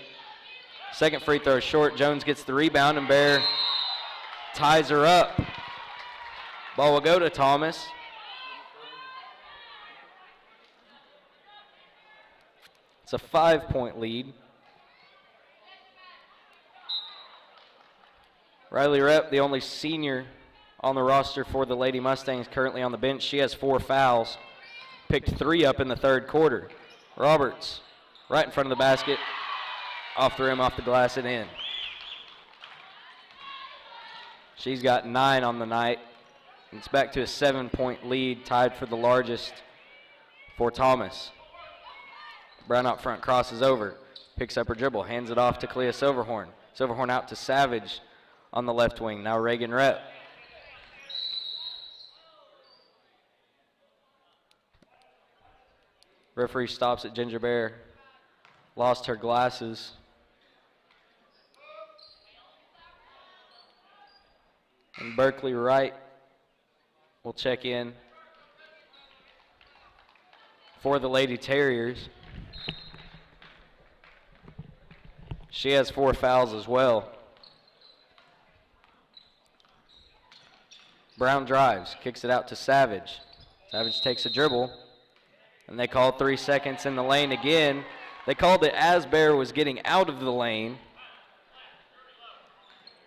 2nd free throw is short. Jones gets the rebound, and Bear ties her up. Ball will go to Thomas. It's a 5-point lead. Riley Rep, the only senior on the roster for the Lady Mustangs, currently on the bench. She has 4 fouls. Picked 3 up in the third quarter. Roberts, right in front of the basket. Off the rim, off the glass, and in. She's got 9 on the night. It's back to a 7-point lead, tied for the largest for Thomas. Brown out front, crosses over, picks up her dribble, hands it off to Clea Silverhorn. Silverhorn out to Savage on the left wing. Now Reagan Rep. Referee stops at Ginger Bear. Lost her glasses. And Berkeley Wright will check in for the Lady Terriers. She has 4 fouls as well. Brown drives, kicks it out to Savage. Savage takes a dribble, and they call 3 seconds in the lane again. They called it as Bear was getting out of the lane.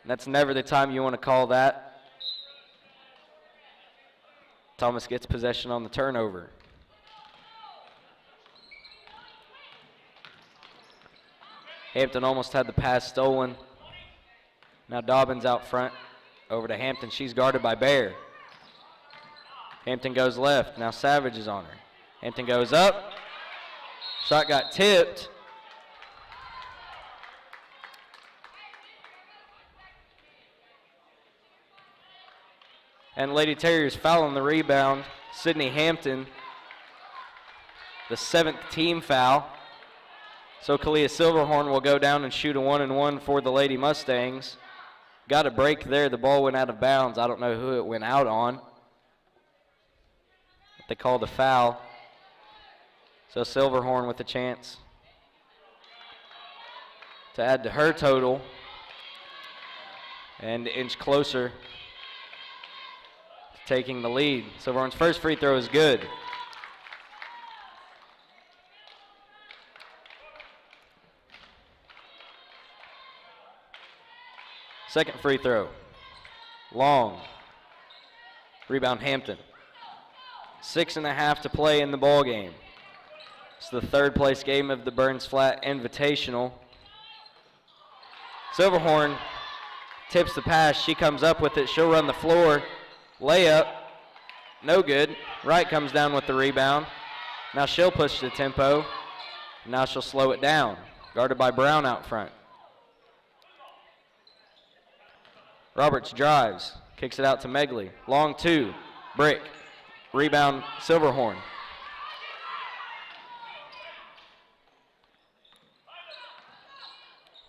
That's never the time you want to call that. Thomas gets possession on the turnover. Hampton almost had the pass stolen. Now Dobbins out front, over to Hampton. She's guarded by Bear. Hampton goes left. Now Savage is on her. Hampton goes up. Shot got tipped. And Lady Terriers fouling the rebound. Sydney Hampton, the 7th team foul. So Kalia Silverhorn will go down and shoot a 1-and-1 for the Lady Mustangs. Got a break there. The ball went out of bounds. I don't know who it went out on. But they called a foul. So Silverhorn with a chance to add to her total and inch closer to taking the lead. Silverhorn's first free throw is good. Second free throw, long. Rebound Hampton. 6.5 to play in the ball game. It's the 3rd place game of the Burns Flat Invitational. Silverhorn tips the pass. She comes up with it. She'll run the floor. Layup, no good. Wright comes down with the rebound. Now she'll push the tempo. Now she'll slow it down. Guarded by Brown out front. Roberts drives, kicks it out to Megley. Long 2, brick. Rebound Silverhorn.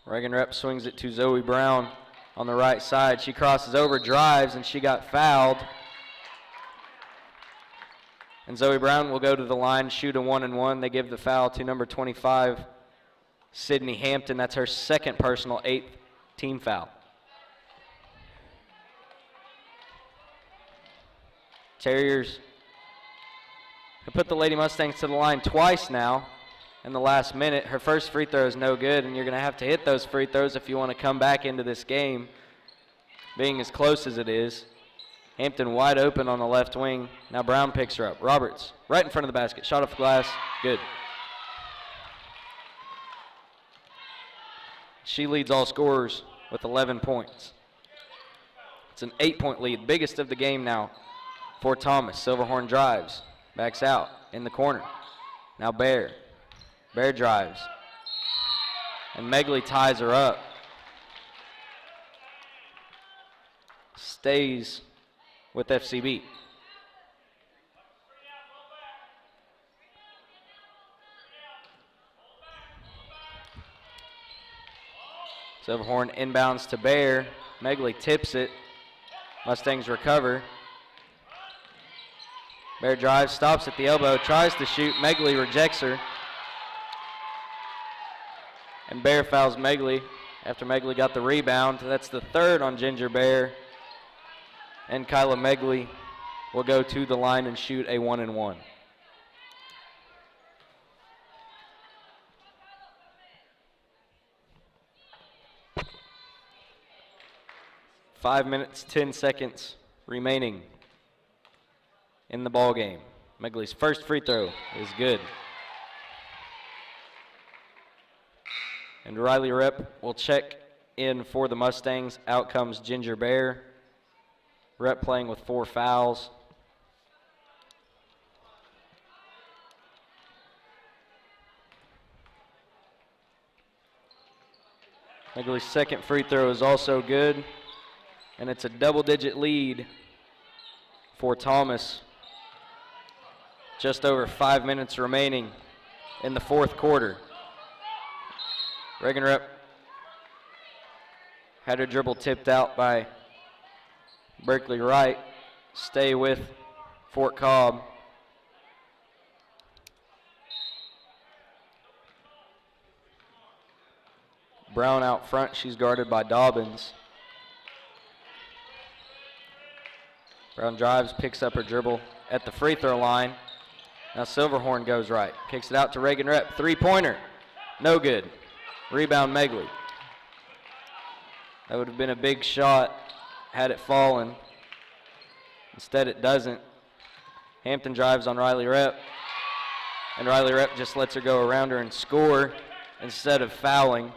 Reagan Rep swings it to Zoe Brown on the right side. She crosses over, drives, and she got fouled. And Zoe Brown will go to the line, shoot a 1-and-1. They give the foul to number 25, Sydney Hampton. That's her 2nd personal, 8th team foul. Terriers have put the Lady Mustangs to the line twice now in the last minute. Her first free throw is no good, and you're going to have to hit those free throws if you want to come back into this game, being as close as it is. Hampton wide open on the left wing. Now Brown picks her up. Roberts right in front of the basket. Shot off the glass. Good. She leads all scorers with 11 points. It's an 8-point lead, biggest of the game now for Thomas. Silverhorn drives, backs out in the corner. Now Bear. Bear drives. And Megley ties her up. Stays with FCB. Silverhorn inbounds to Bear. Megley tips it. Mustangs recover. Bear drives, stops at the elbow, tries to shoot. Megley rejects her. And Bear fouls Megley after Megley got the rebound. That's the 3rd on Ginger Bear. and Kyla Megley will go to the line and shoot a 1-and-1. Five minutes, 10 seconds remaining in the ball game. Megley's first free throw is good. And Riley Rep will check in for the Mustangs. Out comes Ginger Bear. Rep playing with 4 fouls. Megley's second free throw is also good. And it's a double-digit lead for Thomas. Just over 5 minutes remaining in the fourth quarter. Reagan Rep had her dribble tipped out by Berkeley Wright. Stay with Fort Cobb. Brown out front. She's guarded by Dobbins. Brown drives, picks up her dribble at the free throw line. Now Silverhorn goes right. Kicks it out to Reagan Rep. Three-pointer. No good. Rebound Megley. That would have been a big shot had it fallen. Instead it doesn't. Hampton drives on Riley Rep. And Riley Rep just lets her go around her and score instead of fouling.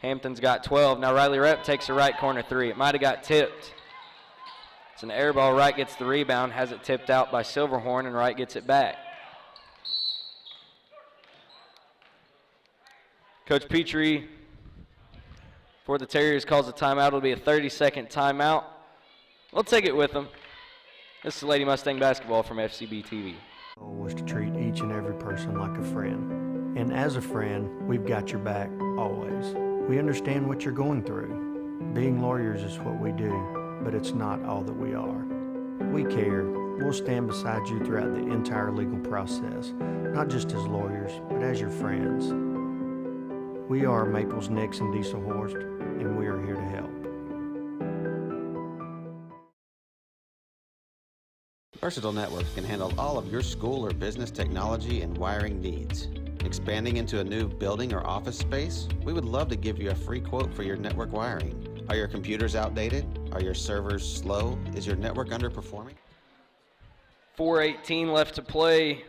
Hampton's got 12. Now Riley Rep takes a right corner three. It might have got tipped. It's an air ball. Wright gets the rebound, has it tipped out by Silverhorn, and Wright gets it back. Coach Petrie for the Terriers calls a timeout. It'll be a 30-second timeout. We'll take it with them. This is Lady Mustang basketball from FCB TV. Our goal was to treat each and every person like a friend. And as a friend, we've got your back always. We understand what you're going through. Being lawyers is what we do, but it's not all that we are. We care. We'll stand beside you throughout the entire legal process, not just as lawyers, but as your friends. We are Maples, Nix, and Dieselhorst, and we are here to help. Versatile Networks can handle all of your school or business technology and wiring needs. Expanding into a new building or office space? We would love to give you a free quote for your network wiring. Are your computers outdated? Are your servers slow? Is your network underperforming? 4:18 left to play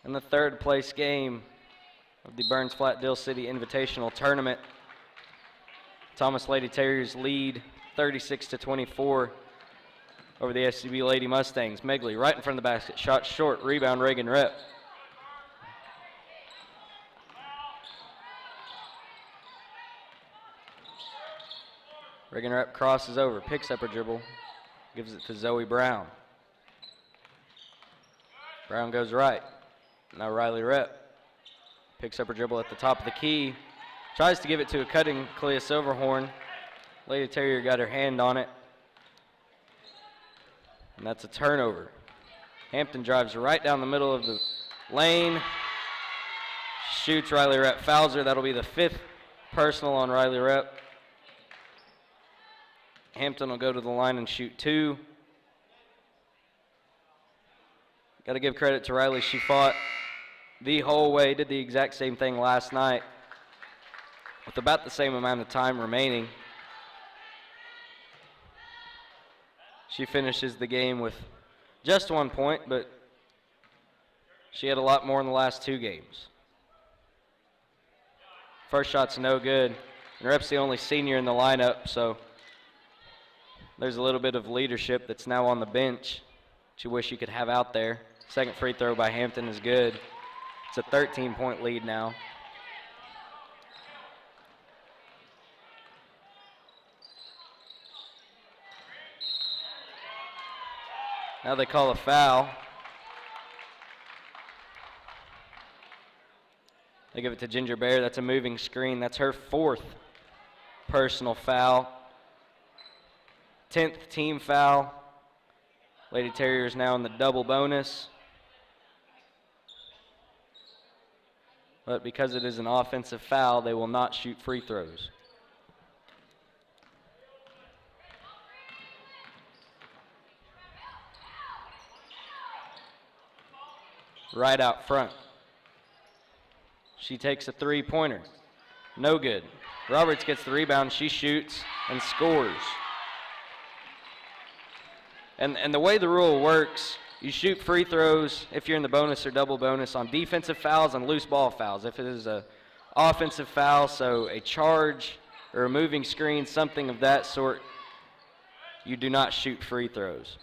in the third place game of the Burns Flat Dill City Invitational Tournament. Thomas Lady Terriers lead 36-24 over the SCB Lady Mustangs. Megley right in front of the basket, shot short, rebound Reagan Rep. Reagan Rep crosses over, picks up her dribble, gives it to Zoe Brown. Brown goes right. Now Riley Rep picks up her dribble at the top of the key, tries to give it to a cutting Clea Silverhorn. Lady Terrier got her hand on it, and that's a turnover. Hampton drives right down the middle of the lane, shoots. Riley Rep fouls her. That'll be the 5th personal on Riley Rep. Hampton will go to the line and shoot 2. Got to give credit to Riley. She fought the whole way, did the exact same thing last night with about the same amount of time remaining. She finishes the game with just 1 point, but she had a lot more in the last 2 games. First shot's no good, and Rep's the only senior in the lineup, so there's a little bit of leadership that's now on the bench that you wish you could have out there. Second free throw by Hampton is good. It's a 13-point lead now. Now they call a foul. They give it to Ginger Bear. That's a moving screen. That's her 4th personal foul. 10th team foul. Lady Terriers now in the double bonus. But because it is an offensive foul, they will not shoot free throws. right out front. She takes a three-pointer. No good. Roberts gets the rebound. She shoots and scores. And the way the rule works, you shoot free throws if you're in the bonus or double bonus on defensive fouls and loose ball fouls. If it is a offensive foul, so a charge or a moving screen, something of that sort, you do not shoot free throws.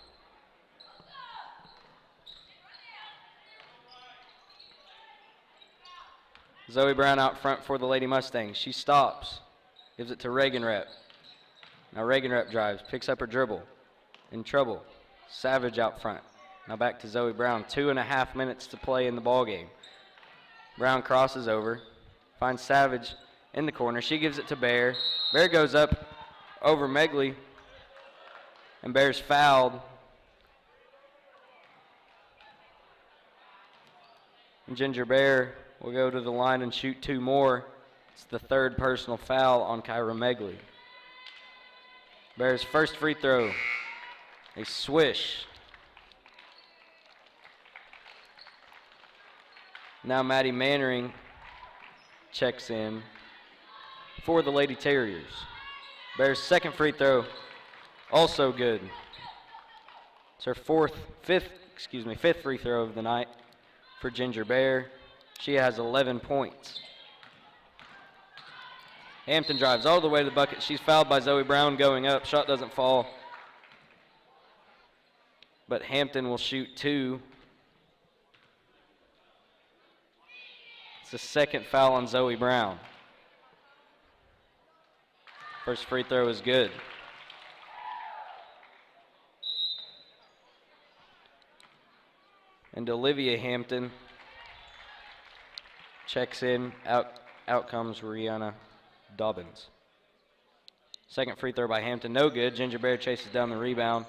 Zoe Brown out front for the Lady Mustangs. She stops, gives it to Reagan Rep. Now Reagan Rep drives, picks up her dribble. In trouble. Savage out front. Now back to Zoe Brown. 2.5 minutes to play in the ball game. Brown crosses over, finds Savage in the corner. She gives it to Bear. Bear goes up over Megley, and Bear's fouled. And Ginger Bear will go to the line and shoot 2 more. It's the 3rd personal foul on Kyra Megley. Bear's first free throw, a swish. Now Maddie Mannering checks in for the Lady Terriers. Bear's second free throw, also good. It's her fifth free throw of the night for Ginger Bear. She has 11 points. Hampton drives all the way to the bucket. She's fouled by Zoe Brown going up. Shot doesn't fall. But Hampton will shoot 2. It's the second foul on Zoe Brown. First free throw is good. And Olivia Hampton checks in. Out comes Rihanna Dobbins. Second free throw by Hampton, no good. Ginger Bear chases down the rebound.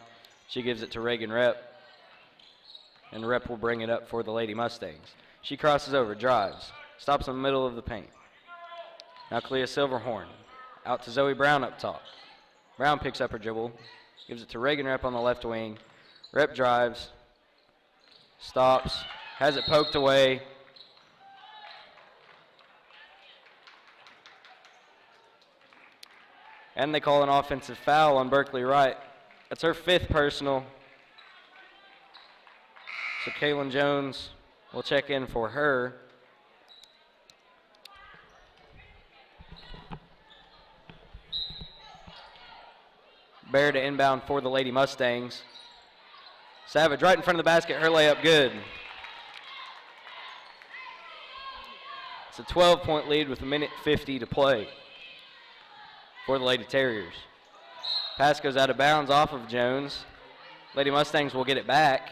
She gives it to Reagan Rep. And Rep will bring it up for the Lady Mustangs. She crosses over, drives, stops in the middle of the paint. Now Clea Silverhorn out to Zoe Brown up top. Brown picks up her dribble, gives it to Reagan Rep on the left wing. Rep drives, stops, has it poked away. And they call an offensive foul on Berkeley Wright. That's her 5th personal. So Kaylin Jones will check in for her. Bear to inbound for the Lady Mustangs. Savage right in front of the basket, her layup good. It's a 12-point lead with 1:50 to play for the Lady Terriers. Pass goes out of bounds off of Jones. Lady Mustangs will get it back.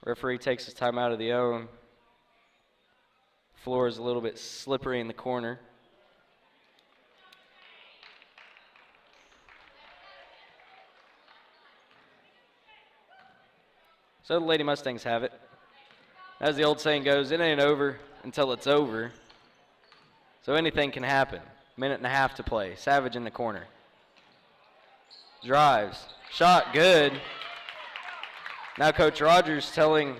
Referee takes his time out of the own. Floor is a little bit slippery in the corner. So the Lady Mustangs have it. As the old saying goes, it ain't over until it's over. So anything can happen. 1.5 to play. Savage in the corner. Drives. Shot good. Now Coach Rogers telling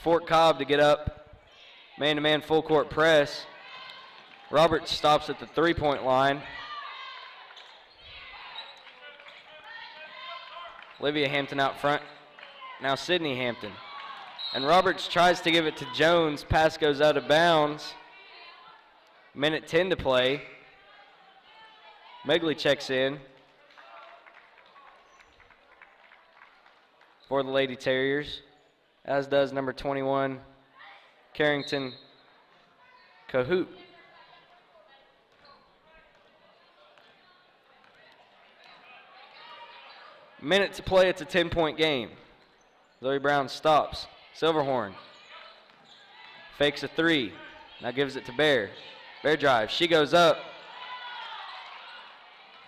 Fort Cobb to get up. Man-to-man full court press. Roberts stops at the 3-point line. Olivia Hampton out front. Now Sydney Hampton. And Roberts tries to give it to Jones. Pass goes out of bounds. 1:10 to play. Megley checks in for the Lady Terriers, as does number 21, Carrington Cahoot. Minute to play, it's a 10-point game. Zoe Brown stops. Silverhorn fakes a 3. Now gives it to Bear. Bear drives. She goes up.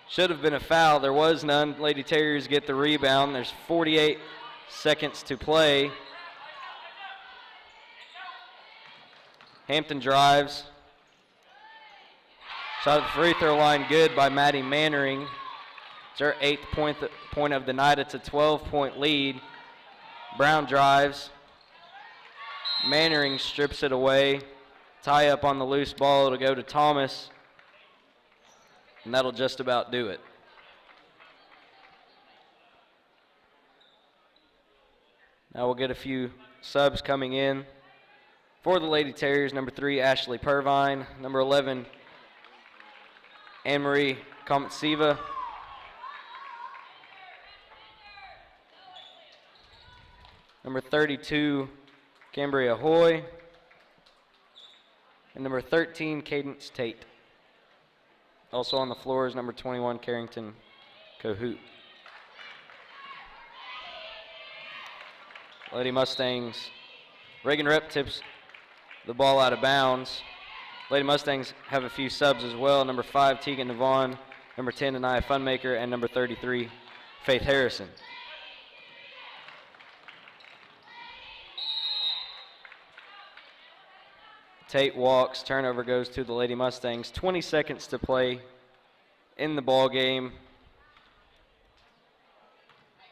Should have been a foul. There was none. Lady Terriers get the rebound. There's 48 seconds to play. Hampton drives. Shot at the free throw line, good by Maddie Mannering. It's her 8th point of the night. It's a 12-point lead. Brown drives. Mannering strips it away. Tie up on the loose ball. It'll go to Thomas. And that'll just about do it. Now we'll get a few subs coming in. For the Lady Terriers, number 3, Ashley Purvine. Number 11, Anne-Marie Kometsiva. Number 32, Cambria Hoy. And number 13, Cadence Tate. Also on the floor is number 21, Carrington Cahoot. Lady Mustangs. Reagan Rep tips the ball out of bounds. Lady Mustangs have a few subs as well. Number 5, Tegan Devon. Number 10, Anaya Funmaker. And number 33, Faith Harrison. Tate walks. Turnover goes to the Lady Mustangs. 20 seconds to play in the ball game.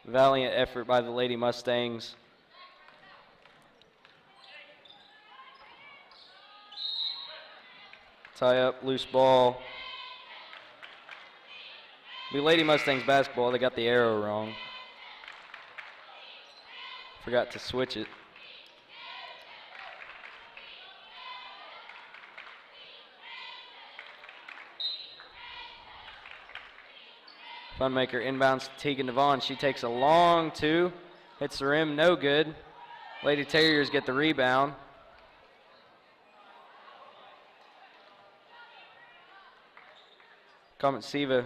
Valiant effort by the Lady Mustangs. Tie up, loose ball. Be Lady Mustangs basketball. They got the arrow wrong. Forgot to switch it. Funmaker inbounds to Tegan Devon. She takes a long two. Hits the rim, no good. Lady Terriers get the rebound. Kometsiva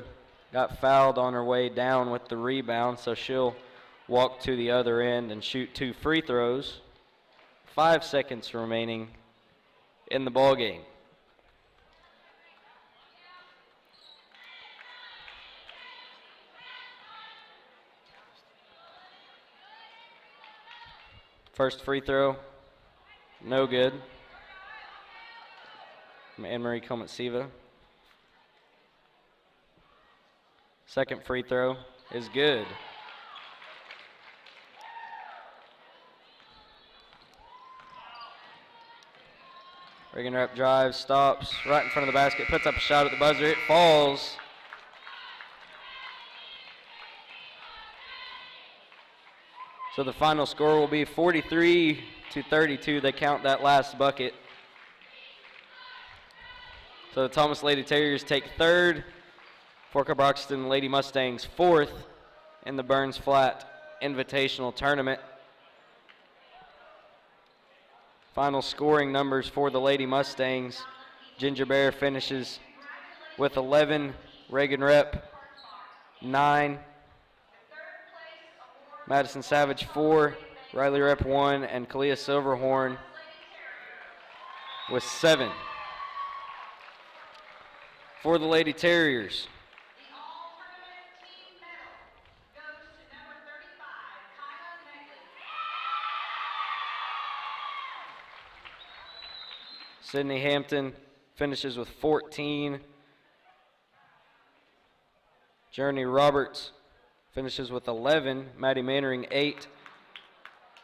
got fouled on her way down with the rebound, so she'll walk to the other end and shoot 2 free throws. 5 seconds remaining in the ball game. First free throw, no good. From Anne-Marie Kometsiva. Second free throw is good. Reagan Rep drives, stops, right in front of the basket, puts up a shot at the buzzer. It falls. So the final score will be 43-32. They count that last bucket. So the Thomas Lady Terriers take 3rd. Fort Cobb Broxton Lady Mustangs 4th in the Burns Flat Invitational Tournament. Final scoring numbers for the Lady Mustangs. Ginger Bear finishes with 11. Reagan Rep 9. Madison Savage 4. Riley Rep 1. And Kalia Silverhorn with 7. For the Lady Terriers, Sydney Hampton finishes with 14. Journey Roberts finishes with 11. Maddie Mannering 8.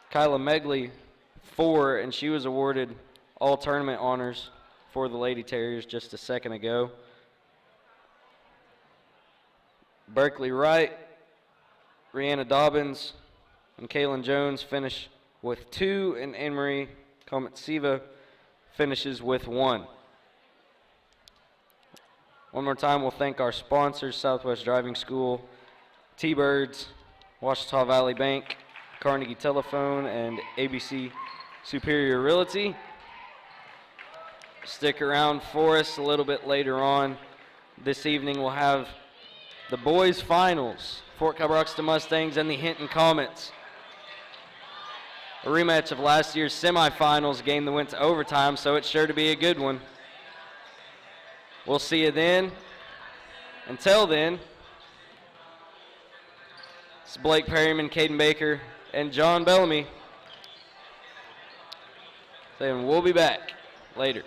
Kyla Megley 4, and she was awarded all tournament honors for the Lady Terriers just a second ago. Berkeley Wright, Rihanna Dobbins, and Kaylin Jones finish with 2, and Anne-Marie Kometsiva finishes with 1. One more time, we'll thank our sponsors, Southwest Driving School, T-Birds, Ouachita Valley Bank, Carnegie Telephone, and ABC Superior Realty. Stick around for us a little bit later on. This evening we'll have the boys' finals, Fort Cobb Broxton Mustangs and the Hinton Comets. A rematch of last year's semifinals game that went to overtime, so it's sure to be a good one. We'll see you then. Until then, it's Blake Perryman, Caden Baker, and John Bellamy saying we'll be back later.